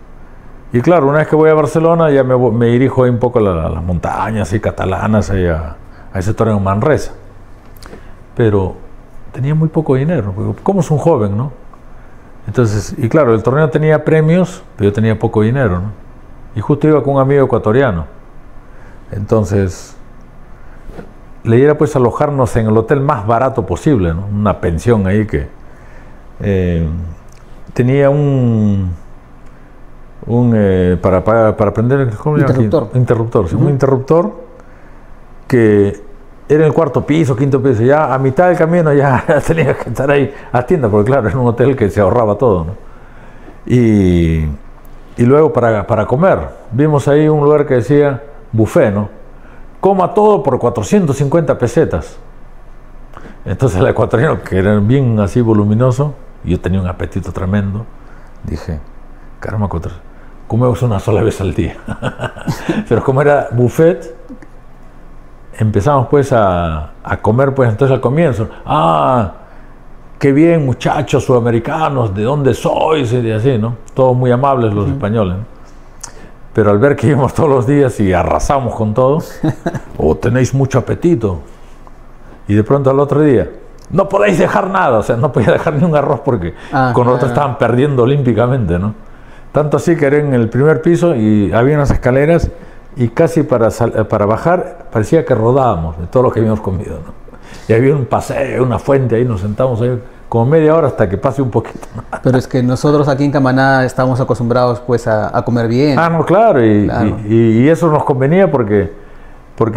y claro, una vez que voy a Barcelona ya me dirijo ahí un poco a las montañas y catalanas, ahí a ese torneo en Manresa. Pero tenía muy poco dinero, porque como es un joven, ¿no? Entonces, y claro, el torneo tenía premios, pero yo tenía poco dinero, ¿no? Y justo iba con un amigo ecuatoriano. Entonces, le diera pues alojarnos en el hotel más barato posible, ¿no? Una pensión ahí que tenía para prender interruptor, sí, un interruptor que era en el cuarto piso, quinto piso. Ya a mitad del camino ya tenía que estar ahí a tienda, porque claro, era un hotel que se ahorraba todo, ¿no? Y luego para comer, vimos ahí un lugar que decía buffet, ¿no? Coma todo por 450 pesetas. Entonces el ecuatoriano, que era bien así voluminoso, y yo tenía un apetito tremendo, dije, caramba, comemos una sola vez al día. Pero como era buffet, empezamos pues a comer, pues entonces al comienzo, qué bien muchachos sudamericanos, ¿de dónde sois? Y así, ¿no? Todos muy amables los españoles, ¿no? Pero al ver que íbamos todos los días y arrasamos con todo, tenéis mucho apetito. Y de pronto al otro día, no podéis dejar nada, o sea, no podía dejar ni un arroz porque con nosotros estaban perdiendo olímpicamente, ¿no? Tanto así que era en el primer piso y había unas escaleras y casi para bajar parecía que rodábamos de todo lo que habíamos comido, ¿no? Y había un paseo, una fuente, ahí nos sentamos ahí como media hora hasta que pase un poquito. Pero es que nosotros aquí en Camaná estamos acostumbrados pues a comer bien. No, claro, y eso nos convenía porque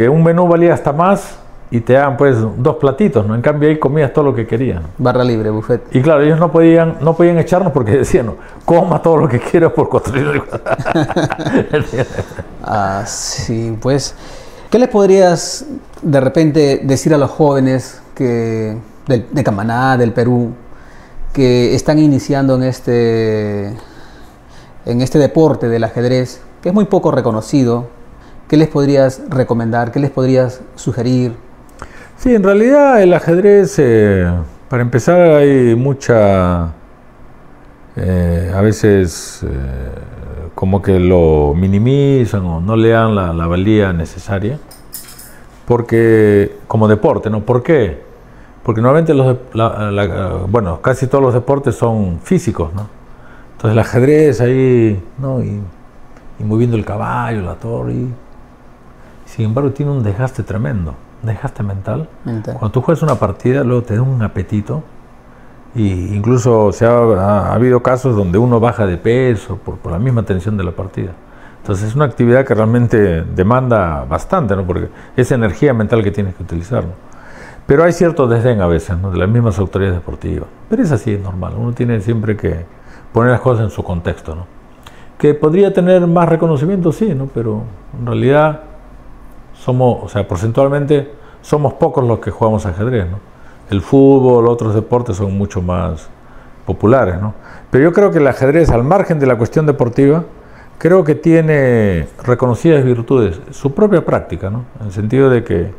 un menú valía hasta más y te daban pues 2 platitos, ¿no? En cambio ahí comías todo lo que querías, ¿no? Barra libre, buffet. Y claro, ellos no podían echarnos porque decían, no, coma todo lo que quiera por 4.000. Ah, sí, pues, ¿qué les podrías de repente decir a los jóvenes de Camaná, del Perú, que están iniciando en este deporte del ajedrez, que es muy poco reconocido? ¿Qué les podrías recomendar? ¿Qué les podrías sugerir? Sí, en realidad el ajedrez, para empezar, hay mucha, a veces como que lo minimizan o no le dan la valía necesaria, porque como deporte, ¿no? ¿Por qué? Porque normalmente bueno, casi todos los deportes son físicos, ¿no? Entonces el ajedrez ahí, ¿no? Y moviendo el caballo, la torre, sin embargo tiene un desgaste tremendo. Desgaste mental. Cuando tú juegas una partida, luego te da un apetito, y incluso ha habido casos donde uno baja de peso por la misma tensión de la partida. Entonces es una actividad que realmente demanda bastante, ¿no? Porque es energía mental que tienes que utilizar, ¿no? Pero hay cierto desdén a veces, ¿no? De las mismas autoridades deportivas. Pero es así, es normal. Uno tiene siempre que poner las cosas en su contexto, ¿no? Que podría tener más reconocimiento, sí, ¿no? Pero en realidad porcentualmente somos pocos los que jugamos ajedrez, ¿no? El fútbol, otros deportes son mucho más populares, ¿no? Pero yo creo que el ajedrez, al margen de la cuestión deportiva, creo que tiene reconocidas virtudes, su propia práctica, ¿no? En el sentido de que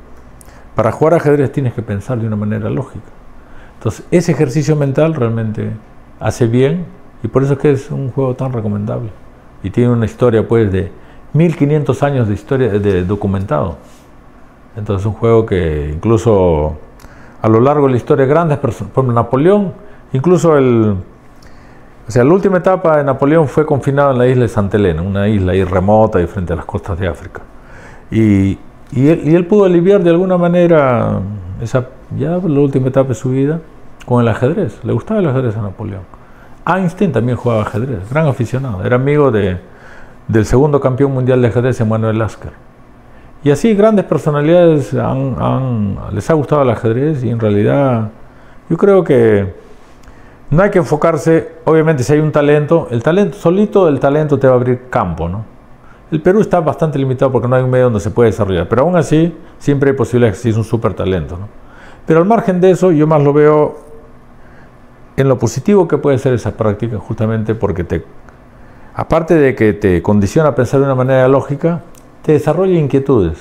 para jugar ajedrez tienes que pensar de una manera lógica. Entonces, ese ejercicio mental realmente hace bien, y por eso es que es un juego tan recomendable. Y tiene una historia, pues, de 1500 años de historia documentado. Entonces es un juego que incluso a lo largo de la historia, grandes personas, por ejemplo Napoleón, incluso la última etapa de Napoleón fue confinado en la isla de Santa Elena, una isla ahí remota y frente a las costas de África. Y él pudo aliviar de alguna manera la última etapa de su vida con el ajedrez. Le gustaba el ajedrez a Napoleón. Einstein también jugaba ajedrez, gran aficionado, era amigo del segundo campeón mundial de ajedrez, Emanuel Lasker. Y así grandes personalidades les ha gustado el ajedrez, y en realidad yo creo que no hay que enfocarse, obviamente si hay un talento, el talento te va a abrir campo, ¿no? El Perú está bastante limitado porque no hay un medio donde se puede desarrollar, pero aún así siempre hay posibilidades que sí es un súper talento, ¿no? Pero al margen de eso, yo más lo veo en lo positivo que puede ser esa práctica, justamente porque aparte de que te condiciona a pensar de una manera lógica, te desarrolla inquietudes,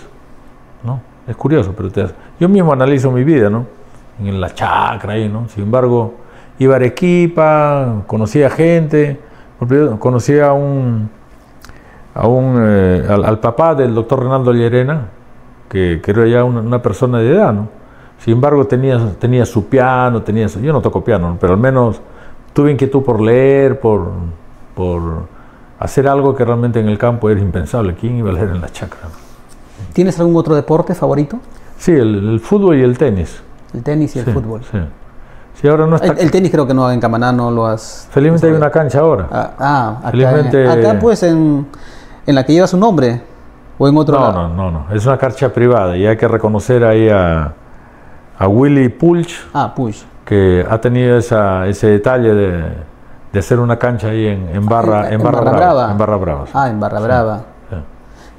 ¿no? Es curioso, pero yo mismo analizo mi vida, ¿no? En la chacra ahí, ¿no? Sin embargo, iba a Arequipa, conocía gente, conocía al papá del doctor Renaldo Llerena, que era ya una persona de edad, ¿no? Sin embargo, tenía su piano, yo no toco piano, ¿no? Pero al menos tuve inquietud por leer, por hacer algo que realmente en el campo era impensable. ¿Quién iba a leer en la chacra? ¿Tienes algún otro deporte favorito? Sí, el fútbol y el tenis. El tenis y el fútbol. Sí. Sí, ahora no está... el tenis creo que no, en Camaná no lo has... Felizmente hay una cancha ahora. Acá pues en la que lleva su nombre, o en otro lado. No. Es una cancha privada, y hay que reconocer ahí a Willy Pulch. Puch. Que ha tenido ese detalle de hacer una cancha ahí en Barra Brava. En Barra Brava. Sí. En Barra Brava. Sí.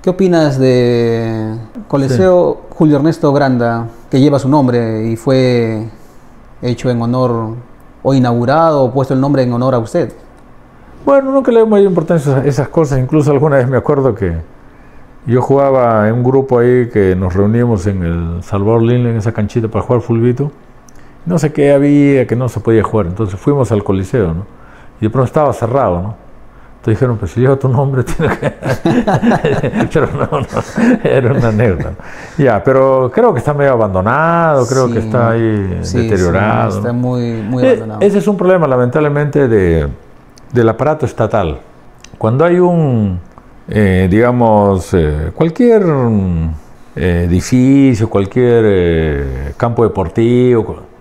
¿Qué opinas de Coliseo Julio Ernesto Granda, que lleva su nombre y fue hecho en honor, o inaugurado, o puesto el nombre en honor a usted? Bueno, nunca le doy mayor importancia a esas cosas. Incluso alguna vez me acuerdo que yo jugaba en un grupo ahí que nos reuníamos en el Salvador Lindley, en esa canchita, para jugar fulbito. No sé qué había, que no se podía jugar. Entonces fuimos al Coliseo, ¿no? Y de pronto estaba cerrado, ¿no? Entonces dijeron, pues si lleva tu nombre, tiene que... Pero no, era una anécdota. Ya, pero creo que está medio abandonado, creo que está ahí deteriorado. Sí, está muy abandonado. Ese es un problema, lamentablemente, del aparato estatal. Cuando hay cualquier edificio, cualquier campo deportivo,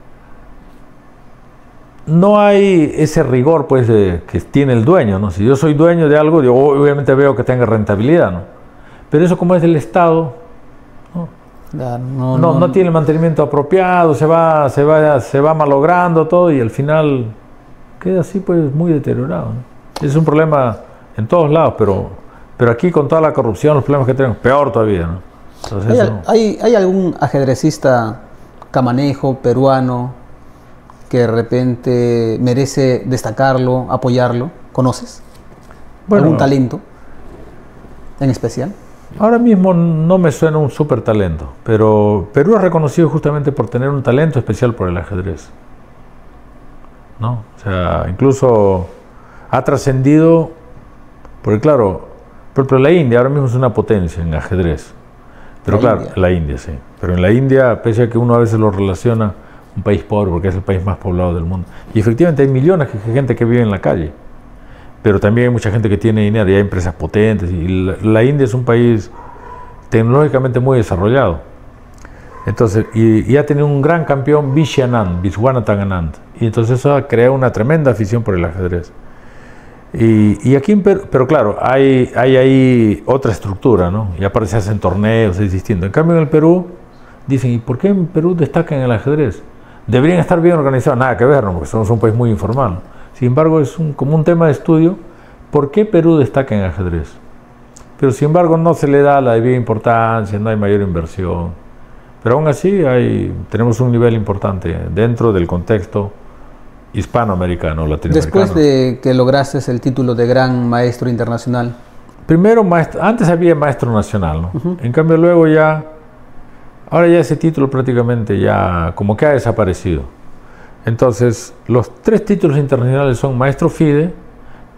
no hay ese rigor, pues, que tiene el dueño, ¿no? Si yo soy dueño de algo, yo obviamente veo que tenga rentabilidad, ¿no? Pero eso, como es del Estado, ¿no? No tiene el mantenimiento apropiado, se va malogrando todo y al final queda así pues muy deteriorado, ¿no? Es un problema en todos lados, pero aquí con toda la corrupción, los problemas que tenemos, peor todavía, ¿no? Entonces, ¿Hay algún ajedrecista camanejo, peruano, que de repente merece destacarlo, apoyarlo? ¿Conoces? Bueno, ¿algún talento en especial? Ahora mismo no me suena un súper talento, pero Perú es reconocido justamente por tener un talento especial por el ajedrez, ¿no? O sea, incluso ha trascendido, porque claro, por ejemplo, la India ahora mismo es una potencia en ajedrez, pero claro, la India, sí, pero en la India, pese a que uno a veces lo relaciona un país pobre, porque es el país más poblado del mundo, y efectivamente hay millones de gente que vive en la calle, pero también hay mucha gente que tiene dinero y hay empresas potentes, y la India es un país tecnológicamente muy desarrollado. Entonces, y ha tenido un gran campeón, Viswanathan Anand, y entonces eso ha creado una tremenda afición por el ajedrez. Y aquí en Perú, pero claro, hay ahí otra estructura, ¿no? Y aparte se hacen torneos, es distinto. En cambio en el Perú, dicen, ¿y por qué en Perú destacan en el ajedrez? Deberían estar bien organizados, nada que ver, ¿no? Porque somos un país muy informal. Sin embargo, es como un tema de estudio, ¿por qué Perú destaca en ajedrez? Pero sin embargo no se le da la debida importancia, no hay mayor inversión. Pero aún así tenemos un nivel importante dentro del contexto hispanoamericano, latinoamericano. Después de que lograste el título de gran maestro internacional. Primero, antes había maestro nacional, ¿no? En cambio luego ahora ya ese título prácticamente ya como que ha desaparecido. Entonces, los 3 títulos internacionales son maestro FIDE,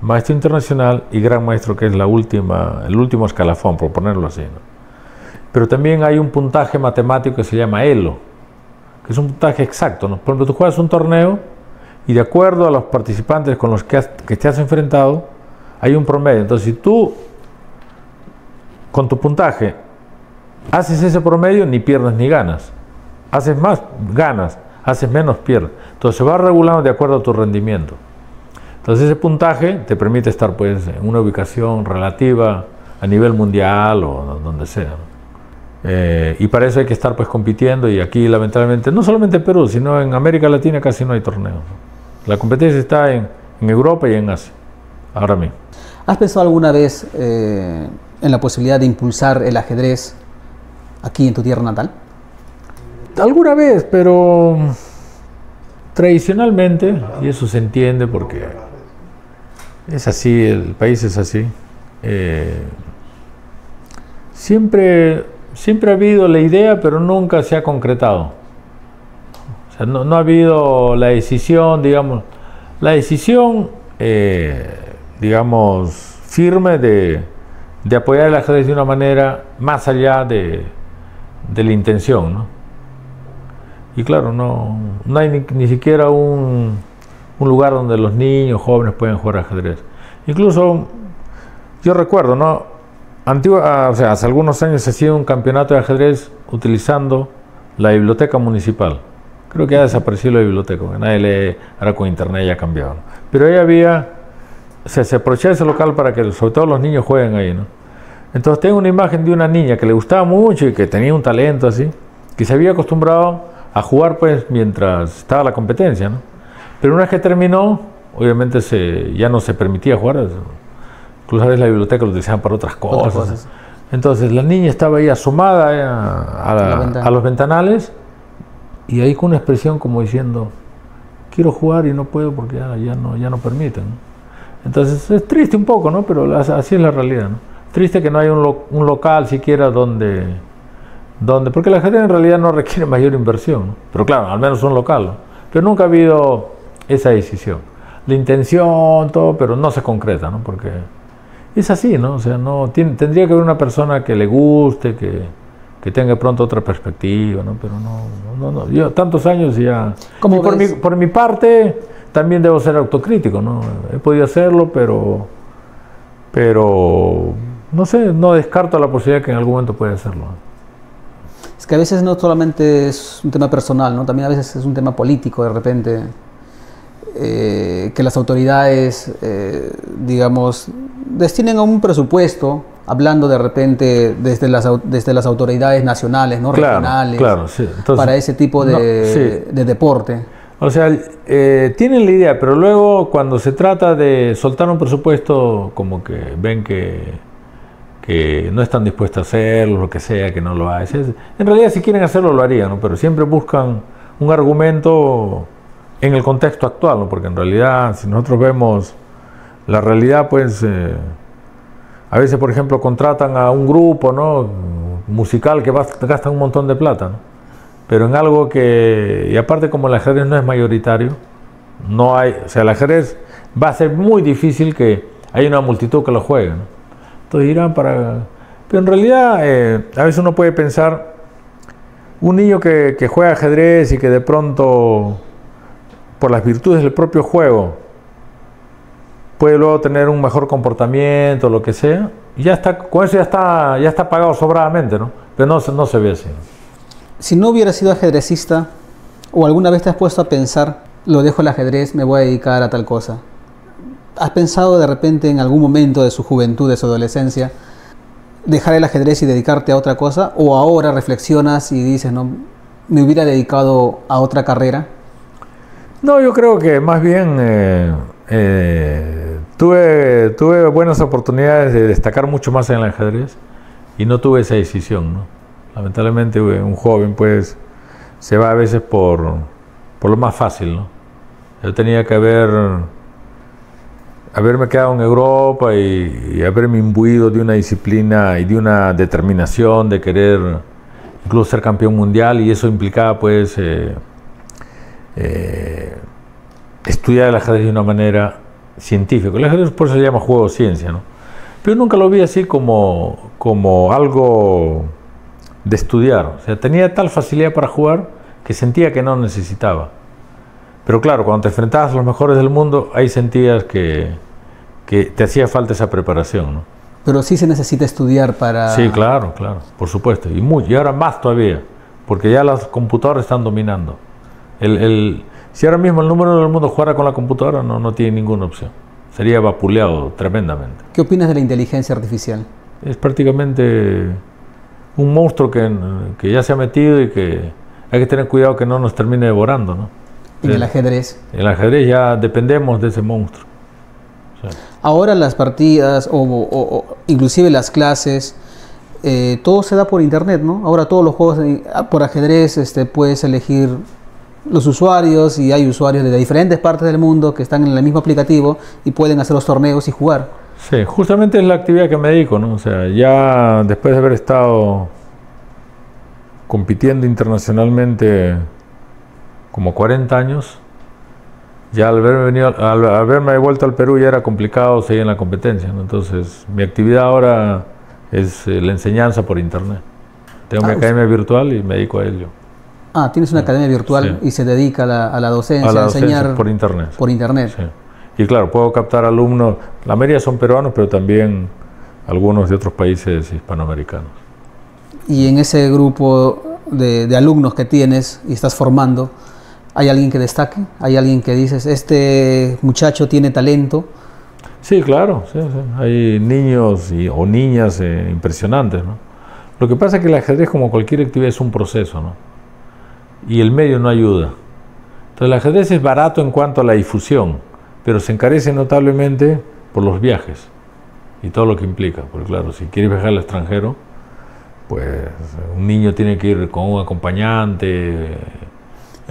maestro internacional y gran maestro, que es el último escalafón, por ponerlo así, ¿no? Pero también hay un puntaje matemático que se llama ELO, que es un puntaje exacto, ¿no? Por ejemplo, tú juegas un torneo y de acuerdo a los participantes con los que te has enfrentado, hay un promedio. Entonces, si tú, con tu puntaje, haces ese promedio, ni pierdes ni ganas. Haces más, ganas. Haces menos, pierdes. Entonces se va regulando de acuerdo a tu rendimiento. Entonces ese puntaje te permite estar pues en una ubicación relativa a nivel mundial o donde sea, ¿no? Y para eso hay que estar pues compitiendo, y aquí lamentablemente, no solamente en Perú, sino en América Latina casi no hay torneos, ¿no? La competencia está en Europa y en Asia, ahora mismo. ¿Has pensado alguna vez en la posibilidad de impulsar el ajedrez aquí en tu tierra natal? Alguna vez, pero tradicionalmente, y eso se entiende porque es así, el país es así, siempre ha habido la idea, pero nunca se ha concretado. O sea, no ha habido la decisión, digamos, firme de apoyar el ajedrez de una manera más allá de la intención, ¿no? Y claro, no hay ni siquiera un lugar donde los niños, jóvenes pueden jugar ajedrez. Incluso, yo recuerdo, ¿no? Hace algunos años se hacía un campeonato de ajedrez utilizando la biblioteca municipal. Creo que ya desapareció la biblioteca, porque nadie lee, ahora con internet ya ha cambiado, ¿no? Pero ahí se aprovechaba ese local para que sobre todo los niños jueguen ahí, ¿no? Entonces tengo una imagen de una niña que le gustaba mucho y que tenía un talento así, que se había acostumbrado a jugar pues mientras estaba la competencia, ¿no? Pero una vez que terminó, obviamente ya no se permitía jugar, incluso a veces la biblioteca lo utilizaban para otras cosas. Entonces la niña estaba ahí asomada a los ventanales, y ahí con una expresión como diciendo, quiero jugar y no puedo porque ya no permiten, ¿no? Entonces es triste un poco, ¿no? Pero así es la realidad, ¿no? Triste que no haya un local siquiera donde porque el ajedrez en realidad no requiere mayor inversión, ¿no? Pero claro, al menos un local, ¿no? Pero nunca ha habido esa decisión. La intención, todo, pero no se concreta, ¿no? Porque es así, ¿no? O sea, tendría que haber una persona que le guste, que tenga pronto otra perspectiva, ¿no? Pero no. Yo tantos años ya... Por mi parte, también debo ser autocrítico, ¿no? He podido hacerlo, pero no sé, no descarto la posibilidad que en algún momento pueda hacerlo. Es que a veces no solamente es un tema personal, ¿no? También a veces es un tema político de repente. que las autoridades, digamos, destinen a un presupuesto, hablando de repente desde las autoridades nacionales, ¿no? Claro, regionales, claro, sí. Entonces, para ese tipo de deporte. O sea, tienen la idea, pero luego cuando se trata de soltar un presupuesto, como que ven que no están dispuestos a hacerlo, lo que sea, que no lo hacen. En realidad, si quieren hacerlo, lo harían, ¿no? Pero siempre buscan un argumento en el contexto actual, ¿no? Porque en realidad, si nosotros vemos la realidad, pues a veces, por ejemplo, contratan a un grupo, ¿no? musical que gastan un montón de plata, ¿no? Pero en algo que, y aparte como el ajedrez no es mayoritario, no hay, o sea, el ajedrez va a ser muy difícil que haya una multitud que lo juegue, ¿no? Entonces irán para... Pero en realidad, a veces uno puede pensar, un niño que juega ajedrez y que de pronto, por las virtudes del propio juego, puede luego tener un mejor comportamiento, lo que sea, y ya está, con eso ya está pagado sobradamente, ¿no? Pero no se ve así, ¿no? Si no hubieras sido ajedrecista, o alguna vez te has puesto a pensar, lo dejo el ajedrez, me voy a dedicar a tal cosa, ¿has pensado de repente en algún momento de su juventud, de su adolescencia, dejar el ajedrez y dedicarte a otra cosa? ¿O ahora reflexionas y dices, no, me hubiera dedicado a otra carrera? No, yo creo que más bien tuve buenas oportunidades de destacar mucho más en el ajedrez y no tuve esa decisión, ¿no? Lamentablemente un joven pues se va a veces por lo más fácil, ¿no? Yo tenía que haberme quedado en Europa y haberme imbuido de una disciplina y de una determinación de querer incluso ser campeón mundial, y eso implicaba pues estudiar el ajedrez de una manera científica. El ajedrez por eso se llama juego de ciencia, ¿no? Pero nunca lo vi así como algo de estudiar. O sea, tenía tal facilidad para jugar que sentía que no necesitaba. Pero claro, cuando te enfrentabas a los mejores del mundo, ahí sentías que te hacía falta esa preparación, ¿no? Pero sí se necesita estudiar para... Sí, claro, por supuesto. Y ahora más todavía, porque ya las computadoras están dominando. Si ahora mismo el número 1 del mundo jugara con la computadora, no tiene ninguna opción. Sería vapuleado tremendamente. ¿Qué opinas de la inteligencia artificial? Es prácticamente un monstruo que ya se ha metido y que hay que tener cuidado que no nos termine devorando, ¿no? ¿En el ajedrez? En el ajedrez ya dependemos de ese monstruo. O sea, ahora las partidas o inclusive las clases, todo se da por internet, ¿no? Ahora todos los juegos por ajedrez puedes elegir los usuarios, y hay usuarios de diferentes partes del mundo que están en el mismo aplicativo y pueden hacer los torneos y jugar. Sí, justamente es la actividad que me dedico, ¿no? O sea, ya después de haber estado compitiendo internacionalmente como 40 años, ya al haberme devuelto al Perú ya era complicado seguir en la competencia, ¿no? Entonces, mi actividad ahora es la enseñanza por internet. Tengo mi academia virtual y me dedico a ello. Ah, tienes una academia virtual, sí, y se dedica a la docencia, a enseñar por internet. Por internet. Sí. Y claro, puedo captar alumnos, la mayoría son peruanos, pero también algunos de otros países hispanoamericanos. Y en ese grupo de alumnos que tienes y estás formando, ¿hay alguien que destaque? ¿Hay alguien que dices, este muchacho tiene talento? Sí, claro, sí. Hay niños o niñas impresionantes, ¿no? Lo que pasa es que el ajedrez, como cualquier actividad, es un proceso, ¿no? Y el medio no ayuda. Entonces el ajedrez es barato en cuanto a la difusión, pero se encarece notablemente por los viajes y todo lo que implica. Porque claro, si quieres viajar al extranjero, pues un niño tiene que ir con un acompañante,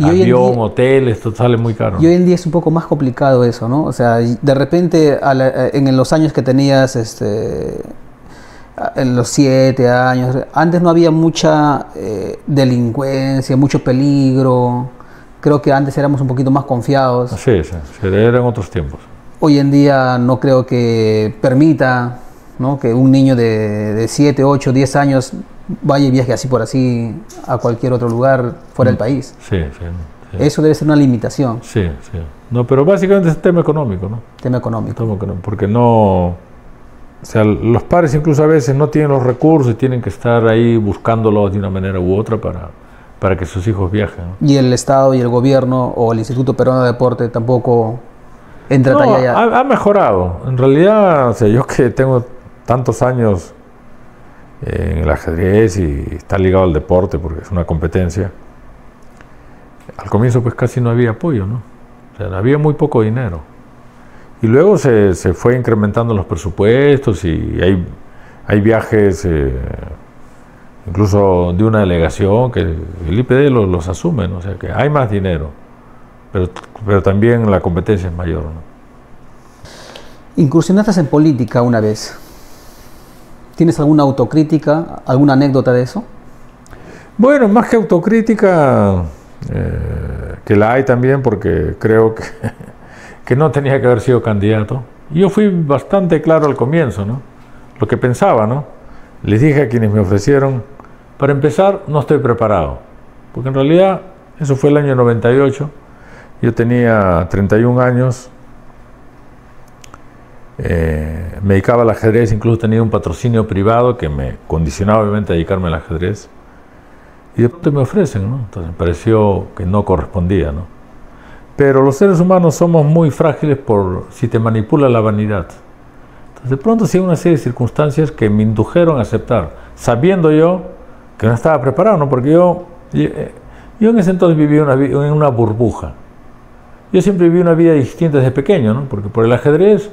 avión, hotel, esto sale muy caro. Y hoy en día es un poco más complicado eso, ¿no? O sea, de repente en los años que tenías, en los 7 años, antes no había mucha delincuencia, mucho peligro. Creo que antes éramos un poquito más confiados. Sí, eran otros tiempos. Hoy en día no creo que permita, ¿no?, que un niño de 7, 8, 10 años vaya y viaje así por así a cualquier otro lugar fuera del país. Sí. Eso debe ser una limitación. Sí. No, pero básicamente es un tema económico, ¿no? Tema económico. Porque no... O sea, los padres incluso a veces no tienen los recursos y tienen que estar ahí buscándolos de una manera u otra para para que sus hijos viajen, ¿no? ¿Y el Estado y el gobierno o el Instituto Peruano de Deporte tampoco entra No, talla ya? ha mejorado. En realidad, o sea, yo que tengo tantos años en el ajedrez y está ligado al deporte porque es una competencia, al comienzo pues casi no había apoyo, ¿no? O sea, había muy poco dinero. Y luego se fue incrementando los presupuestos y hay viajes, incluso de una delegación que el IPD los asume, ¿no? O sea que hay más dinero, pero también la competencia es mayor, ¿no? Incursionaste en política una vez. ¿Tienes alguna autocrítica, alguna anécdota de eso? Bueno, más que autocrítica, que la hay también porque creo que no tenía que haber sido candidato. Yo fui bastante claro al comienzo, ¿no? Lo que pensaba, ¿no? Les dije a quienes me ofrecieron, para empezar, no estoy preparado. Porque en realidad, eso fue el año 98, yo tenía 31 años, me dedicaba al ajedrez, incluso tenía un patrocinio privado que me condicionaba obviamente a dedicarme al ajedrez. Y de pronto me ofrecen, ¿no? Entonces me pareció que no correspondía, ¿no? Pero los seres humanos somos muy frágiles por si te manipula la vanidad. Entonces de pronto sí hay una serie de circunstancias que me indujeron a aceptar, sabiendo yo que no estaba preparado, ¿no? Porque yo en ese entonces vivía en una burbuja. Yo siempre viví una vida distinta desde pequeño, ¿no? Porque por el ajedrez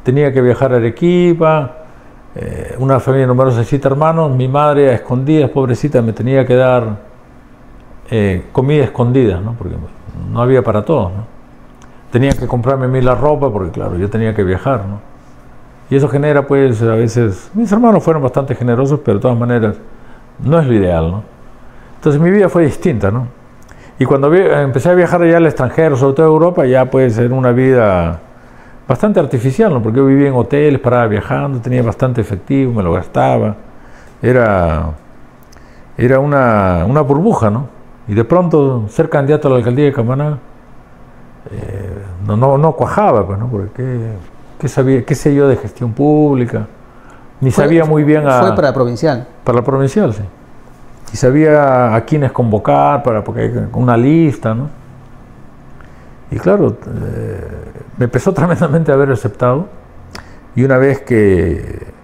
tenía que viajar a Arequipa, una familia numerosa de 7 hermanos, mi madre a escondidas, pobrecita, me tenía que dar comida escondida, ¿no? Porque no había para todos, ¿no? Tenía que comprarme a mí la ropa porque, claro, yo tenía que viajar, ¿no? Y eso genera, pues, a veces... Mis hermanos fueron bastante generosos, pero de todas maneras no es lo ideal, ¿no? Entonces mi vida fue distinta, ¿no? Y cuando empecé a viajar allá al extranjero, sobre todo a Europa, ya puede ser una vida bastante artificial, ¿no? Porque yo vivía en hoteles, paraba viajando, tenía bastante efectivo, me lo gastaba. Era una burbuja, ¿no? Y de pronto ser candidato a la alcaldía de Camaná no cuajaba, pues, ¿no? Porque ¿qué sé yo de gestión pública? Ni sabía muy bien Fue para la provincial. Para la provincial, sí. Y sabía a quiénes convocar, porque hay una lista, ¿no? Y claro, me pesó tremendamente haber aceptado. Y una vez que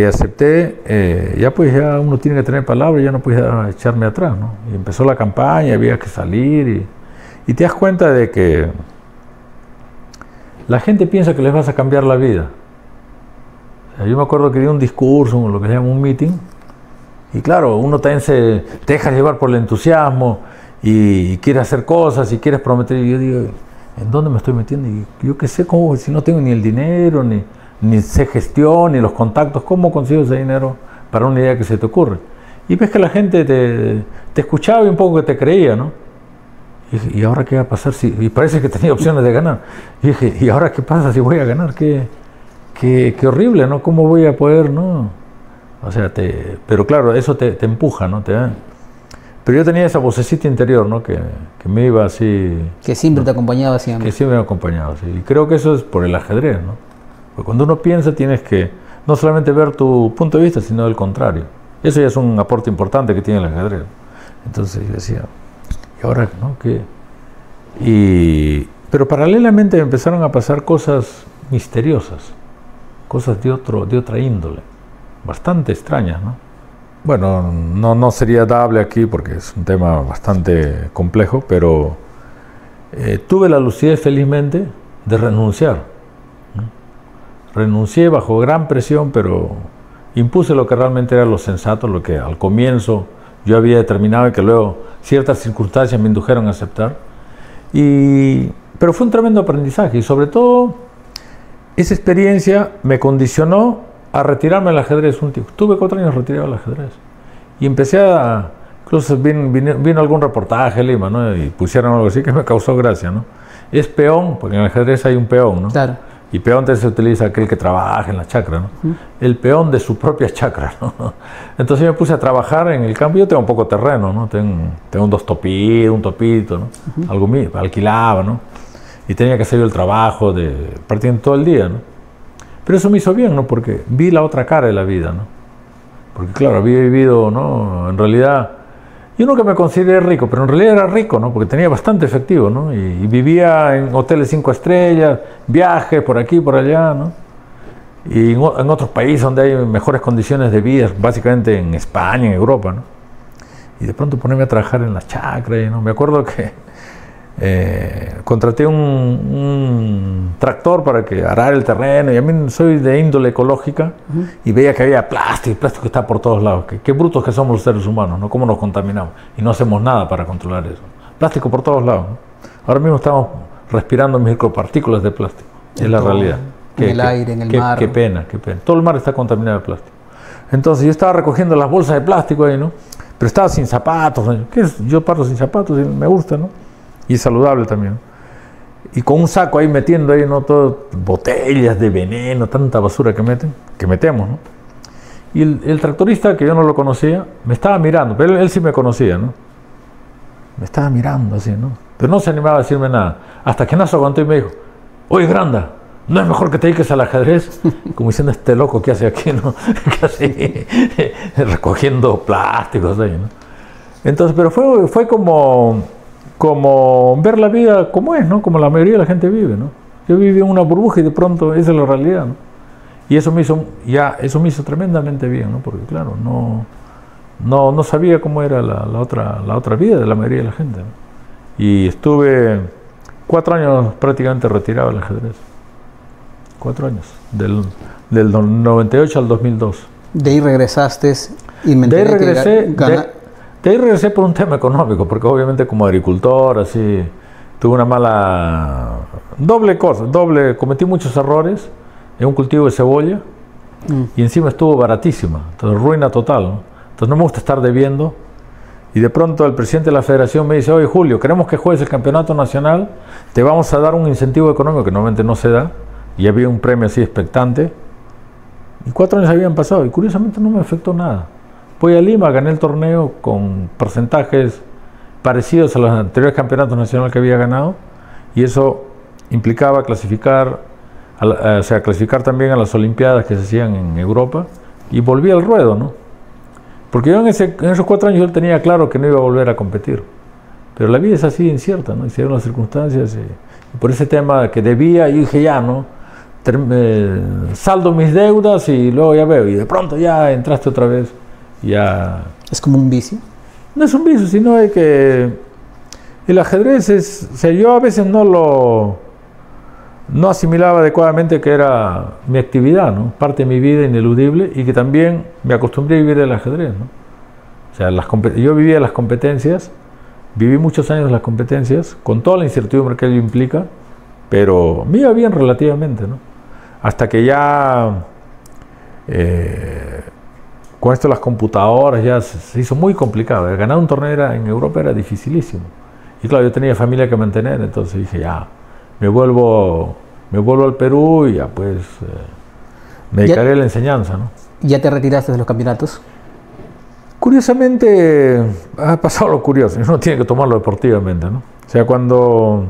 acepté, ya uno tiene que tener palabra, ya no podía echarme atrás, ¿no? Y empezó la campaña, había que salir y te das cuenta de que la gente piensa que les vas a cambiar la vida. O sea, yo me acuerdo que di un discurso, lo que se llama un meeting, y claro, uno también te deja llevar por el entusiasmo y quiere hacer cosas y quieres prometer. Y yo digo, ¿en dónde me estoy metiendo? Y yo qué sé, cómo, si no tengo ni el dinero, ni sé gestión, ni los contactos, ¿cómo consigo ese dinero para una idea que se te ocurre? Y ves que la gente te escuchaba y un poco que te creía, ¿no? Y dije, ¿y ahora qué va a pasar? Y parece que tenía opciones de ganar. Y dije, ¿y ahora qué pasa si voy a ganar? Qué horrible, ¿no? ¿Cómo voy a poder, no? O sea, pero claro, eso te empuja, ¿no? Pero yo tenía esa vocecita interior, ¿no? Que me iba así... Que siempre te acompañaba siempre. Que siempre me acompañaba, sí. Y creo que eso es por el ajedrez, ¿no? Porque cuando uno piensa tienes que no solamente ver tu punto de vista, sino el contrario. Eso ya es un aporte importante que tiene el ajedrez. Entonces yo decía, ¿y ahora, no? Pero paralelamente empezaron a pasar cosas misteriosas, cosas de otra índole, bastante extrañas, ¿no? Bueno, no sería dable aquí porque es un tema bastante complejo, pero tuve la lucidez felizmente de renunciar, ¿no? Renuncié bajo gran presión, pero impuse lo que realmente era lo sensato, lo que al comienzo yo había determinado y que luego ciertas circunstancias me indujeron a aceptar. Pero fue un tremendo aprendizaje y sobre todo esa experiencia me condicionó a retirarme del ajedrez un tiempo. Tuve 4 años retirado del ajedrez y empecé incluso vino algún reportaje en Lima, ¿no? Y pusieron algo así que me causó gracia, ¿no? Es peón, porque en el ajedrez hay un peón, ¿no? Claro. Y peón se utiliza aquel que trabaja en la chacra, ¿no? El peón de su propia chacra, ¿no? Entonces yo me puse a trabajar en el campo. Yo tengo un poco de terreno, ¿no? Tengo un topito, ¿no? Algo mío, alquilaba, ¿no? Y tenía que hacer yo el trabajo partiendo todo el día, ¿no? Pero eso me hizo bien, ¿no? Porque vi la otra cara de la vida, ¿no? Porque claro, había vivido, ¿no? En realidad, Yo nunca me consideré rico, pero en realidad era rico, ¿no? Porque tenía bastante efectivo, ¿no? Y vivía en hoteles 5 estrellas, viajes por aquí, por allá, ¿no? Y en otros países donde hay mejores condiciones de vida, básicamente en España, en Europa, ¿no? Y de pronto ponerme a trabajar en las chacras, ¿no? Me acuerdo que contraté un tractor para que arar el terreno, y a mí soy de índole ecológica, y veía que había plástico, y plástico está por todos lados. Qué brutos que somos los seres humanos, ¿no? Cómo nos contaminamos, y no hacemos nada para controlar eso. Plástico por todos lados, ¿no? Ahora mismo estamos respirando micropartículas de plástico, es la realidad. En el aire, en el mar. Qué pena, qué pena. Todo el mar está contaminado de plástico. Entonces yo estaba recogiendo las bolsas de plástico ahí, ¿no? Pero estaba sin zapatos, ¿no? Yo parto sin zapatos y me gusta, ¿no? Y es saludable también. Y con un saco ahí metiendo ahí, ¿no? Todo, botellas de veneno, tanta basura que metemos, ¿no? Y el tractorista, que yo no lo conocía, me estaba mirando, pero él sí me conocía, ¿no? Me estaba mirando así, ¿no? Pero no se animaba a decirme nada. Hasta que Naso aguantó y me dijo, oye, Granda, ¿no es mejor que te dediques al ajedrez? Como diciendo, este loco que hace aquí, ¿no? Que hace recogiendo plásticos ahí, ¿no? Entonces, pero fue como ver la vida como es, ¿no? Como la mayoría de la gente vive, ¿no? Yo viví en una burbuja y de pronto esa es la realidad, ¿no? Y eso me hizo tremendamente bien, ¿no? Porque claro, no sabía cómo era la otra vida de la mayoría de la gente, ¿no? Y estuve 4 años prácticamente retirado del ajedrez. 4 años, del 98 al 2002. De ahí regresaste y me enteré de ahí regresé por un tema económico, porque obviamente como agricultor, así, tuve una doble cosa, cometí muchos errores en un cultivo de cebolla, y encima estuvo baratísima, entonces ruina total, ¿no? Entonces no me gusta estar debiendo, y de pronto el presidente de la federación me dice, oye Julio, queremos que juegues el campeonato nacional, te vamos a dar un incentivo económico que normalmente no se da, y había un premio así expectante, y 4 años habían pasado, y curiosamente no me afectó nada. Voy a Lima, gané el torneo con porcentajes parecidos a los anteriores campeonatos nacionales que había ganado, y eso implicaba clasificar también a las Olimpiadas que se hacían en Europa, y volví al ruedo, ¿no? Porque yo en esos 4 años yo tenía claro que no iba a volver a competir, pero la vida es así incierta, ¿no? Y se dieron las circunstancias, y por ese tema que debía, yo dije ya, ¿no? Saldo mis deudas y luego ya veo, y de pronto ya entraste otra vez. Ya. ¿Es como un vicio? No es un vicio, sino hay que... El ajedrez es... O sea, yo a veces no asimilaba adecuadamente que era mi actividad, ¿no? Parte de mi vida ineludible, y que también me acostumbré a vivir del ajedrez, ¿no? O sea, yo vivía las competencias, viví muchos años las competencias, con toda la incertidumbre que ello implica, pero me iba bien relativamente, ¿no? Hasta que ya... con esto las computadoras ya se hizo muy complicado. Ganar un torneo en Europa era dificilísimo. Y claro, yo tenía familia que mantener, entonces dije, ya, me vuelvo al Perú y ya pues me dedicaré a la enseñanza, ¿no? ¿Ya te retiraste de los campeonatos? Curiosamente, ha pasado lo curioso, uno tiene que tomarlo deportivamente, ¿no? O sea, cuando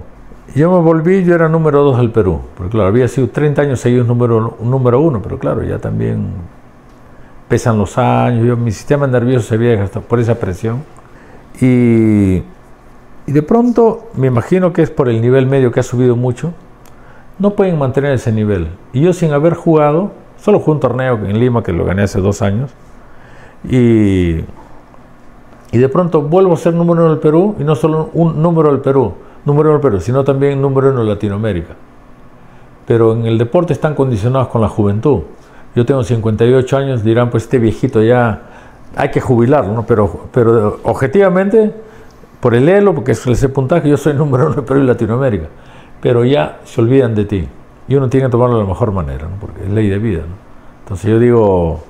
yo me volví, yo era número 2 del Perú, porque claro, había sido 30 años seguidos número 1, pero claro, ya también pesan los años, mi sistema nervioso se había gastado por esa presión, y de pronto, me imagino que es por el nivel medio que ha subido mucho, no pueden mantener ese nivel, y yo sin haber jugado, solo jugué un torneo en Lima que lo gané hace 2 años, y de pronto vuelvo a ser número 1 del Perú, y no solo un número del Perú, sino también número 1 de Latinoamérica. Pero en el deporte están condicionados con la juventud. Yo tengo 58 años, dirán, pues este viejito ya hay que jubilarlo, ¿no? Pero objetivamente, por el elo, porque es ese puntaje, yo soy número 1 de Perú y Latinoamérica. Pero ya se olvidan de ti. Y uno tiene que tomarlo de la mejor manera, ¿no? Porque es ley de vida, ¿no? Entonces yo digo,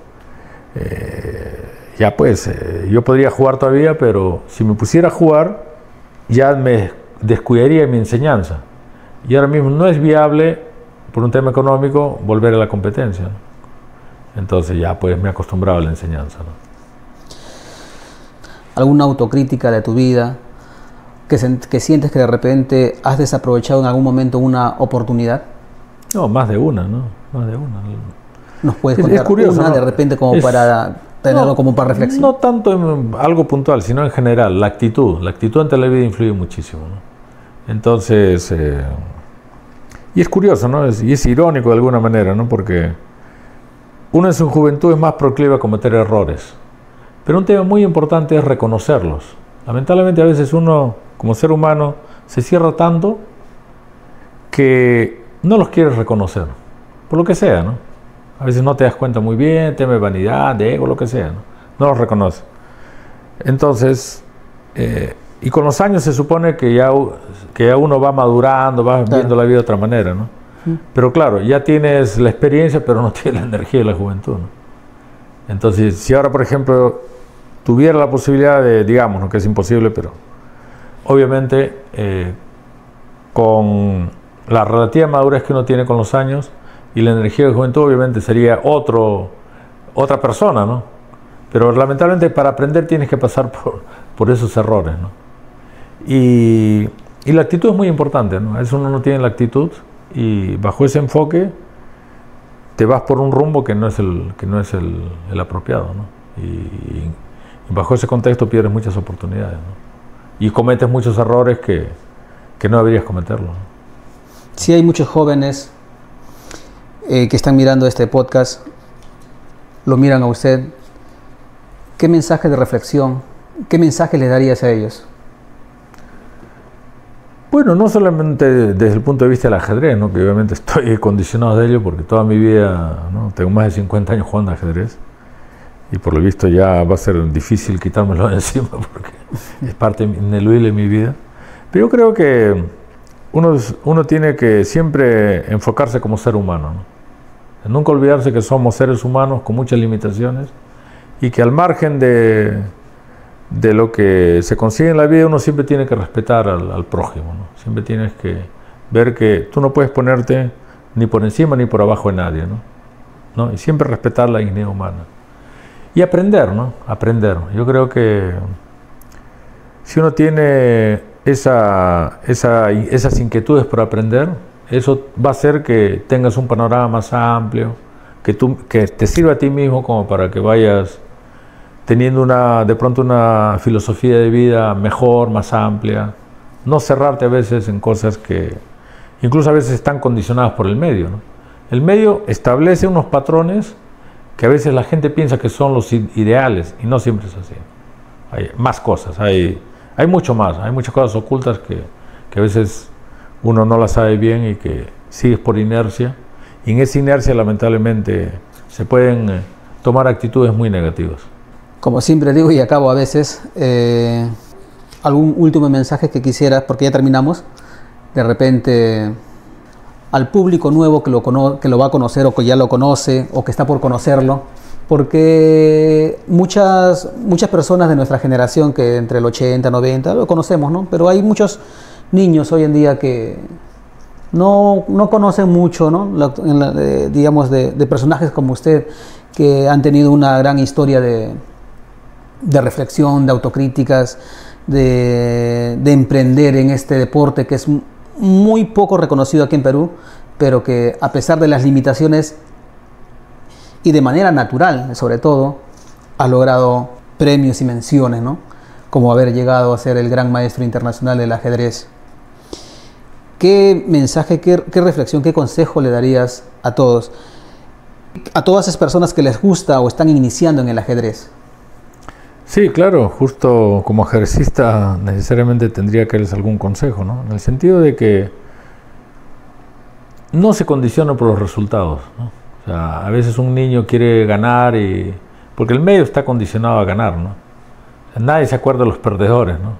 ya pues, yo podría jugar todavía, pero si me pusiera a jugar, ya me descuidaría mi enseñanza. Y ahora mismo no es viable, por un tema económico, volver a la competencia, ¿no? Entonces ya pues me he acostumbrado a la enseñanza, ¿no? ¿Alguna autocrítica de tu vida que sientes que de repente has desaprovechado en algún momento una oportunidad? No, más de una, ¿no? Más de una. ¿Nos puedes contar es curioso, una, ¿no? de repente, como para tenerlo como para reflexión. No tanto en algo puntual, sino en general, la actitud. La actitud ante la vida influye muchísimo, ¿no? Entonces, y es curioso, ¿no? Y es irónico de alguna manera, ¿no? Porque uno en su juventud es más proclive a cometer errores. Pero un tema muy importante es reconocerlos. Lamentablemente a veces uno, como ser humano, se cierra tanto que no los quiere reconocer, por lo que sea, ¿no? A veces no te das cuenta muy bien, tema de vanidad, de ego, lo que sea, ¿no? No los reconoces. Entonces, y con los años se supone que ya uno va madurando, va viendo la vida de otra manera, ¿no? Pero claro, ya tienes la experiencia, pero no tienes la energía de la juventud, ¿no? Entonces, si ahora, por ejemplo, tuviera la posibilidad de, digamos, ¿no? Que es imposible, pero obviamente con la relativa madurez que uno tiene con los años y la energía de juventud, obviamente sería otra persona, ¿no? Pero lamentablemente para aprender tienes que pasar por esos errores, ¿no? Y la actitud es muy importante, ¿no? A veces uno no tiene la actitud y bajo ese enfoque te vas por un rumbo que no es el apropiado, ¿no? Y bajo ese contexto pierdes muchas oportunidades, ¿no? Y cometes muchos errores que no deberías cometerlo, ¿no? Sí, hay muchos jóvenes que están mirando este podcast, lo miran a usted. ¿Qué mensaje de reflexión, qué mensaje le darías a ellos? Bueno, no solamente desde el punto de vista del ajedrez, ¿no? Que obviamente estoy condicionado de ello porque toda mi vida, ¿no? Tengo más de 50 años jugando ajedrez y por lo visto ya va a ser difícil quitármelo de encima porque es parte ineludible de mi vida. Pero yo creo que uno tiene que siempre enfocarse como ser humano, ¿no? Nunca olvidarse que somos seres humanos con muchas limitaciones y que al margen de lo que se consigue en la vida, uno siempre tiene que respetar al prójimo, ¿no? Siempre tienes que ver que tú no puedes ponerte ni por encima ni por abajo de nadie, ¿no? Y siempre respetar la dignidad humana. Y aprender, ¿no? Aprender. Yo creo que si uno tiene esas inquietudes por aprender, eso va a hacer que tengas un panorama más amplio, que te sirva a ti mismo como para que vayas teniendo de pronto una filosofía de vida mejor, más amplia. No cerrarte a veces en cosas que incluso a veces están condicionadas por el medio, ¿no? El medio establece unos patrones que a veces la gente piensa que son los ideales y no siempre es así. Hay más cosas, hay mucho más, hay muchas cosas ocultas que a veces uno no las sabe bien y que sigues por inercia. Y en esa inercia lamentablemente se pueden tomar actitudes muy negativas. Como siempre digo y acabo a veces, algún último mensaje que quisieras, porque ya terminamos, de repente al público nuevo que lo va a conocer o que ya lo conoce o que está por conocerlo, porque muchas personas de nuestra generación que entre el 80 y 90 lo conocemos, ¿no? Pero hay muchos niños hoy en día que no conocen mucho, ¿no? Digamos de personajes como usted que han tenido una gran historia de reflexión, de autocríticas, de emprender en este deporte que es muy poco reconocido aquí en Perú, pero que a pesar de las limitaciones y de manera natural, sobre todo, ha logrado premios y menciones, ¿no? Como haber llegado a ser el gran maestro internacional del ajedrez. ¿Qué mensaje, qué reflexión, qué consejo le darías a todas esas personas que les gusta o están iniciando en el ajedrez? Sí, claro, justo como ajedrecista necesariamente tendría que darles algún consejo, ¿no? En el sentido de que no se condiciona por los resultados, ¿no? O sea, a veces un niño quiere ganar porque el medio está condicionado a ganar, ¿no? O sea, nadie se acuerda de los perdedores, ¿no?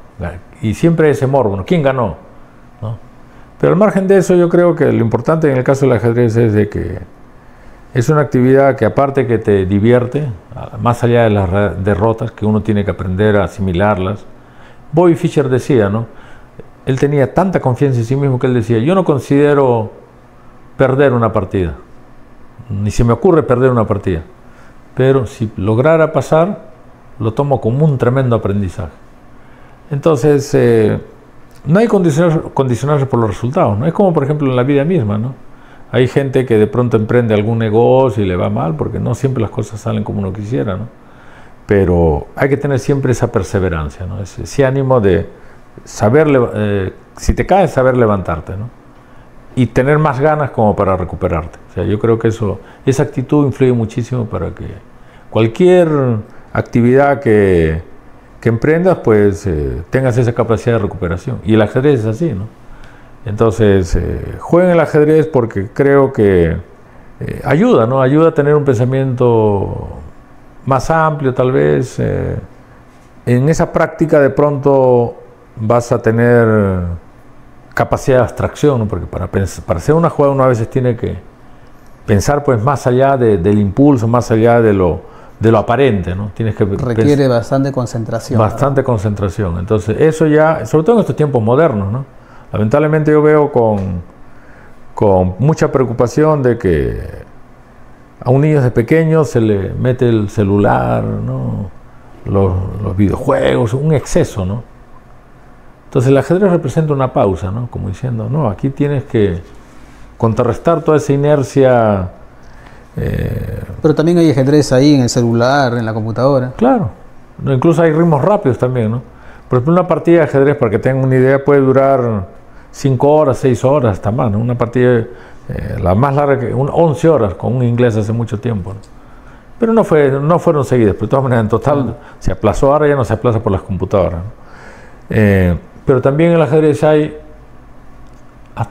Y siempre ese morbo, ¿no? ¿Quién ganó? ¿No? Pero al margen de eso, yo creo que lo importante en el caso del ajedrez es de que es una actividad que aparte que te divierte, más allá de las derrotas, que uno tiene que aprender a asimilarlas. Bobby Fischer decía, ¿no? Él tenía tanta confianza en sí mismo que él decía, yo no considero perder una partida, ni se me ocurre perder una partida, pero si lograra pasar, lo tomo como un tremendo aprendizaje. Entonces, no hay condicionarse por los resultados, ¿no? Es como por ejemplo en la vida misma, ¿no? Hay gente que de pronto emprende algún negocio y le va mal porque no siempre las cosas salen como uno quisiera, ¿no? pero hay que tener siempre esa perseverancia, ¿no? Ese ánimo de saber, si te caes, saber levantarte, ¿no? Y tener más ganas como para recuperarte. O sea, yo creo que esa actitud influye muchísimo para que cualquier actividad que emprendas, pues tengas esa capacidad de recuperación. Y el ajedrez es así, ¿no? Entonces, jueguen el ajedrez porque creo que ayuda, ¿no? Ayuda a tener un pensamiento más amplio, tal vez. En esa práctica de pronto vas a tener capacidad de abstracción, ¿no? Porque para hacer una jugada uno a veces tiene que pensar pues más allá del impulso, más allá de lo aparente, ¿no? Tienes que requiere bastante concentración. Bastante concentración. Entonces eso ya, sobre todo en estos tiempos modernos, ¿no? Lamentablemente yo veo con mucha preocupación de que a un niño desde pequeño se le mete el celular, ¿no? Los videojuegos, un exceso, ¿no? Entonces el ajedrez representa una pausa, ¿no? Como diciendo, no, aquí tienes que contrarrestar toda esa inercia. Pero también hay ajedrez ahí en el celular, en la computadora. Claro, no, incluso hay ritmos rápidos también, ¿no? Por ejemplo, una partida de ajedrez, para que tengan una idea, puede durar 5 horas, 6 horas, hasta más, ¿no? Una partida, la más larga, 11 horas con un inglés hace mucho tiempo, ¿no? Pero no fueron seguidas, pero de todas maneras, en total, se aplazó, ahora ya no se aplaza por las computadoras, ¿no? Pero también en el ajedrez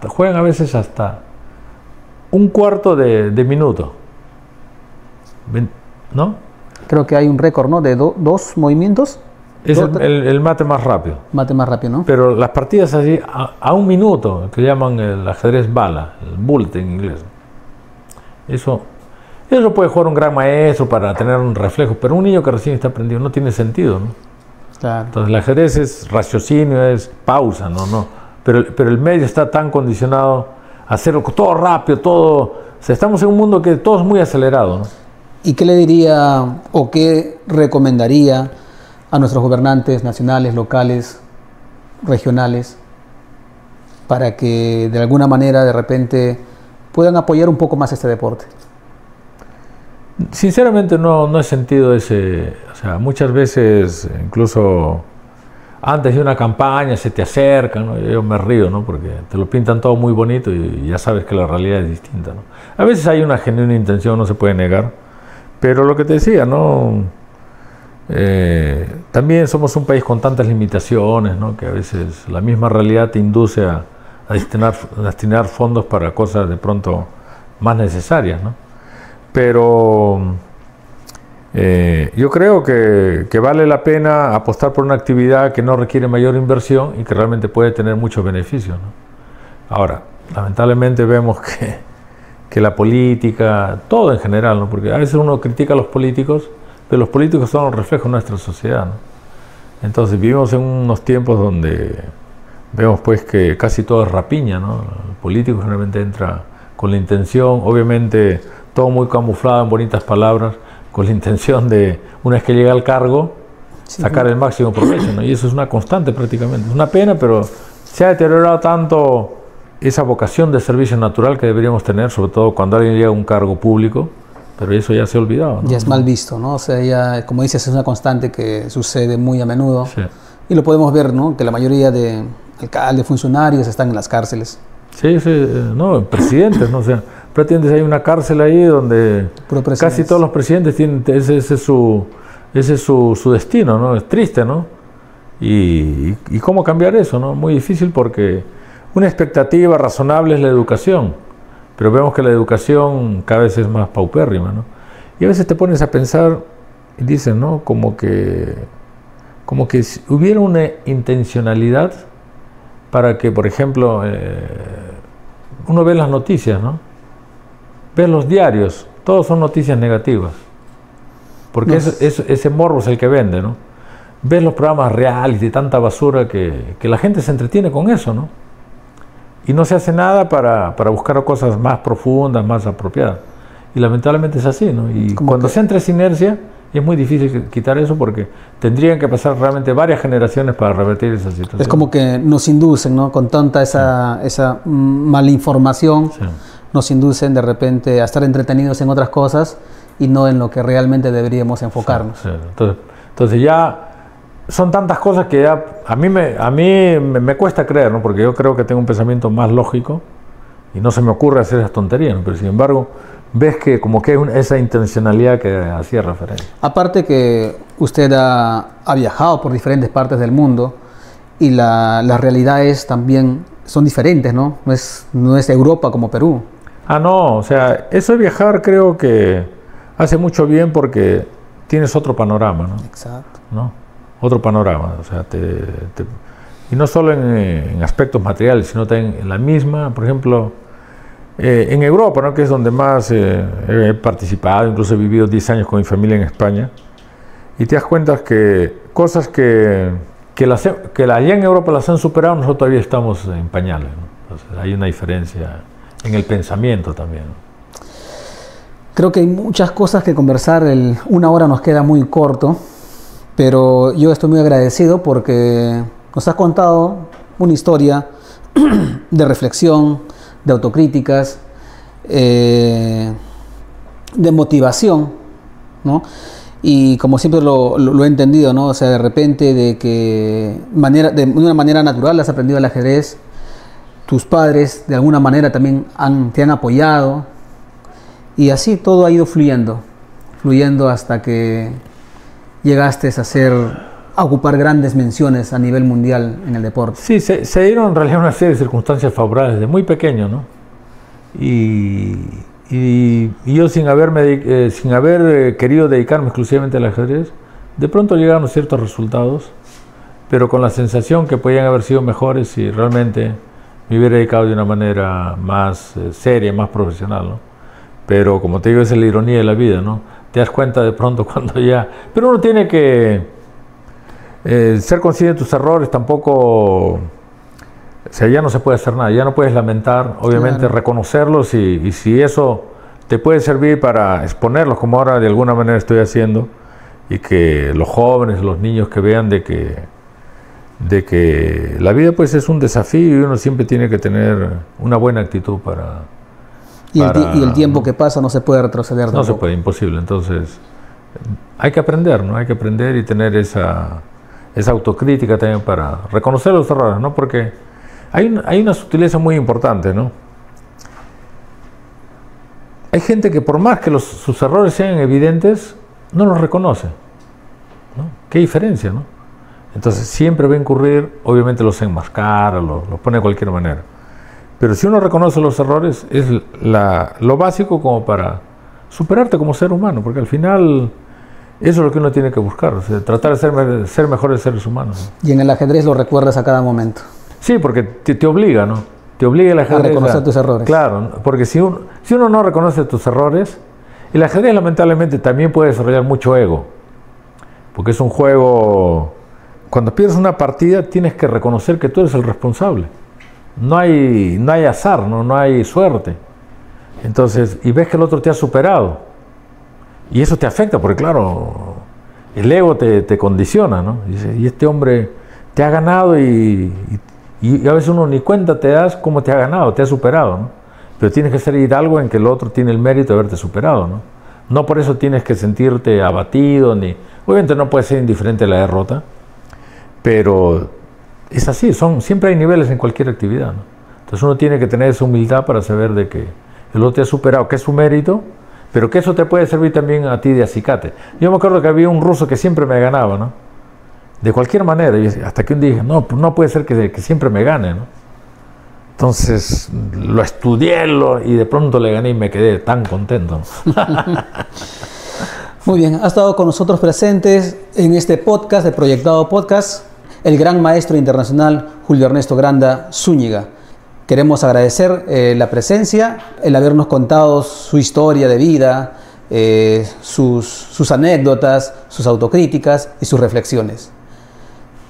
juegan a veces hasta un cuarto de minuto, ¿no? Creo que hay un récord, ¿no? De 2 movimientos. Es el mate más rápido. Mate más rápido, ¿no? Pero las partidas así, a un minuto, que llaman el ajedrez bala, el bullet en inglés. Eso puede jugar un gran maestro para tener un reflejo, pero un niño que recién está aprendiendo no tiene sentido, ¿no? Claro. Entonces el ajedrez es raciocinio, es pausa, ¿no? Pero el medio está tan condicionado a hacerlo todo rápido, todo. O sea, estamos en un mundo que todo es muy acelerado, ¿no? ¿Y qué le diría o qué recomendaría a nuestros gobernantes nacionales, locales, regionales, para que de alguna manera de repente puedan apoyar un poco más este deporte? Sinceramente no he sentido ese, o sea, muchas veces incluso antes de una campaña se te acercan, ¿no? Yo me río, ¿no? Porque te lo pintan todo muy bonito y ya sabes que la realidad es distinta, ¿no? A veces hay una genuina intención, no se puede negar, pero lo que te decía, ¿no? También somos un país con tantas limitaciones, ¿no? Que a veces la misma realidad te induce a destinar fondos para cosas de pronto más necesarias, ¿no? Pero yo creo que vale la pena apostar por una actividad que no requiere mayor inversión y que realmente puede tener muchos beneficios, ¿no? Ahora, lamentablemente vemos que la política, todo en general, ¿no? Porque a veces uno critica a los políticos, pero los políticos son el reflejo de nuestra sociedad, ¿no? Entonces vivimos en unos tiempos donde vemos pues que casi todo es rapiña, ¿no? El político generalmente entra con la intención, obviamente todo muy camuflado en bonitas palabras, con la intención de, una vez que llega al cargo, sacar el máximo provecho, ¿no? Y eso es una constante prácticamente. Es una pena, pero se ha deteriorado tanto esa vocación de servicio natural que deberíamos tener, sobre todo cuando alguien llega a un cargo público, pero eso ya se ha olvidado, ¿no? Ya es mal visto, ¿no? O sea, ya, como dices, es una constante que sucede muy a menudo. Sí. Y lo podemos ver, ¿no? Que la mayoría de alcaldes, funcionarios están en las cárceles. Sí, no, presidentes, ¿no? O sea, prácticamente hay una cárcel ahí donde casi todos los presidentes tienen, ese es su destino, ¿no? Es triste, ¿no? Y cómo cambiar eso, ¿no? Muy difícil porque una expectativa razonable es la educación, pero vemos que la educación cada vez es más paupérrima, ¿no? Y a veces te pones a pensar y dices, ¿no? Como que si hubiera una intencionalidad para que, por ejemplo, uno ve las noticias, ¿no? Ve los diarios, todos son noticias negativas, porque ese morbo es el que vende, ¿no? Ves los programas reality, tanta basura que la gente se entretiene con eso, ¿no? Y no se hace nada para buscar cosas más profundas, más apropiadas. Y lamentablemente es así, ¿no? Y cuando se entra esa inercia, es muy difícil quitar eso porque tendrían que pasar realmente varias generaciones para revertir esa situación. Es como que nos inducen, ¿no? Con tanta esa mala información, nos inducen de repente a estar entretenidos en otras cosas y no en lo que realmente deberíamos enfocarnos. Sí, sí. Entonces ya son tantas cosas que ya a mí me cuesta creer, ¿no? Porque yo creo que tengo un pensamiento más lógico y no se me ocurre hacer esas tonterías, ¿no? Pero sin embargo ves que como que hay esa intencionalidad que hacía referencia. Aparte que usted ha viajado por diferentes partes del mundo y las realidades también son diferentes, ¿no? No es Europa como Perú. Ah, no, o sea, eso de viajar creo que hace mucho bien porque tienes otro panorama, ¿no? Exacto. ¿No? Otro panorama, o sea, y no solo en aspectos materiales, sino también en la misma, por ejemplo, en Europa, ¿no? Que es donde más he participado, incluso he vivido 10 años con mi familia en España, y te das cuenta que cosas que allá en Europa las han superado, nosotros todavía estamos en pañales, ¿no? Entonces hay una diferencia en el pensamiento también, ¿no? Creo que hay muchas cosas que conversar, una hora nos queda muy corto, pero yo estoy muy agradecido porque nos has contado una historia de reflexión, de autocríticas, de motivación, ¿no? Y como siempre lo he entendido, ¿no? O sea, de repente de una manera natural has aprendido el ajedrez, tus padres de alguna manera también te han apoyado, y así todo ha ido fluyendo hasta que llegaste a ocupar grandes menciones a nivel mundial en el deporte. Sí, se dieron en realidad una serie de circunstancias favorables desde muy pequeño, ¿no? Y yo sin haber querido dedicarme exclusivamente al ajedrez, de pronto llegaron ciertos resultados, pero con la sensación que podían haber sido mejores si realmente me hubiera dedicado de una manera más seria, más profesional, ¿no? Pero como te digo, esa es la ironía de la vida, ¿no? Te das cuenta de pronto cuando ya... Pero uno tiene que ser consciente de tus errores, tampoco... O sea, ya no se puede hacer nada, ya no puedes lamentar, obviamente claro, reconocerlos y si eso te puede servir para exponerlos, como ahora de alguna manera estoy haciendo, y que los jóvenes, los niños que vean de que la vida pues es un desafío y uno siempre tiene que tener una buena actitud para... Y el tiempo que pasa no se puede retroceder tampoco. No se puede, imposible. Entonces hay que aprender, ¿no? Hay que aprender y tener esa autocrítica también para reconocer los errores, ¿no? Porque hay una sutileza muy importante, ¿no? Hay gente que por más que sus errores sean evidentes, no los reconoce, ¿no? ¿Qué diferencia, no? Entonces siempre va a incurrir, obviamente los enmascara, los pone de cualquier manera. Pero si uno reconoce los errores, es lo básico como para superarte como ser humano, porque al final eso es lo que uno tiene que buscar, o sea, tratar de ser mejores seres humanos, ¿no? Y en el ajedrez lo recuerdas a cada momento. Sí, porque te obliga, ¿no? Te obliga el ajedrez a reconocer tus errores. Claro, porque si uno no reconoce tus errores, el ajedrez lamentablemente también puede desarrollar mucho ego, porque es un juego, cuando pierdes una partida tienes que reconocer que tú eres el responsable. No hay azar, no hay suerte. Entonces, y ves que el otro te ha superado. Y eso te afecta, porque claro, el ego te condiciona, ¿no? Y este hombre te ha ganado y a veces uno ni cuenta te das cómo te ha ganado, te ha superado, ¿no? Pero tienes que ser algo en que el otro tiene el mérito de haberte superado, ¿no? No por eso tienes que sentirte abatido, obviamente no puedes ser indiferente a la derrota, pero... Es así, siempre hay niveles en cualquier actividad, ¿no? Entonces uno tiene que tener esa humildad para saber de que el otro te ha superado, que es su mérito, pero que eso te puede servir también a ti de acicate. Yo me acuerdo que había un ruso que siempre me ganaba, ¿no? De cualquier manera, y hasta que un día dije, no puede ser que siempre me gane, ¿no? Entonces lo estudié y de pronto le gané y me quedé tan contento, ¿no? Muy bien, ha estado con nosotros presentes en este podcast, de Proyectado Podcast, el gran maestro internacional Julio Ernesto Granda Zúñiga. Queremos agradecer la presencia, el habernos contado su historia de vida, sus anécdotas, sus autocríticas y sus reflexiones.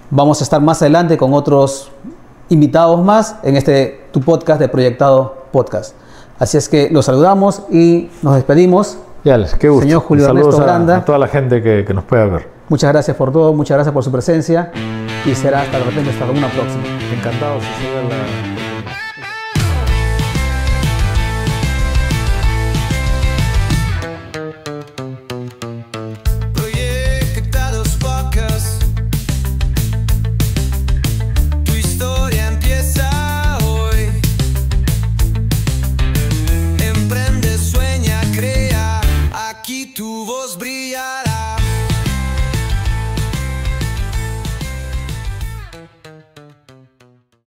Vamos a estar más adelante con otros invitados más en tu podcast de Proyectado Podcast. Así es que los saludamos y nos despedimos. Ya, qué gusto. Señor Julio Ernesto Granda. A toda la gente que nos pueda ver. Muchas gracias por todo, muchas gracias por su presencia y será hasta de repente hasta una próxima. Encantado de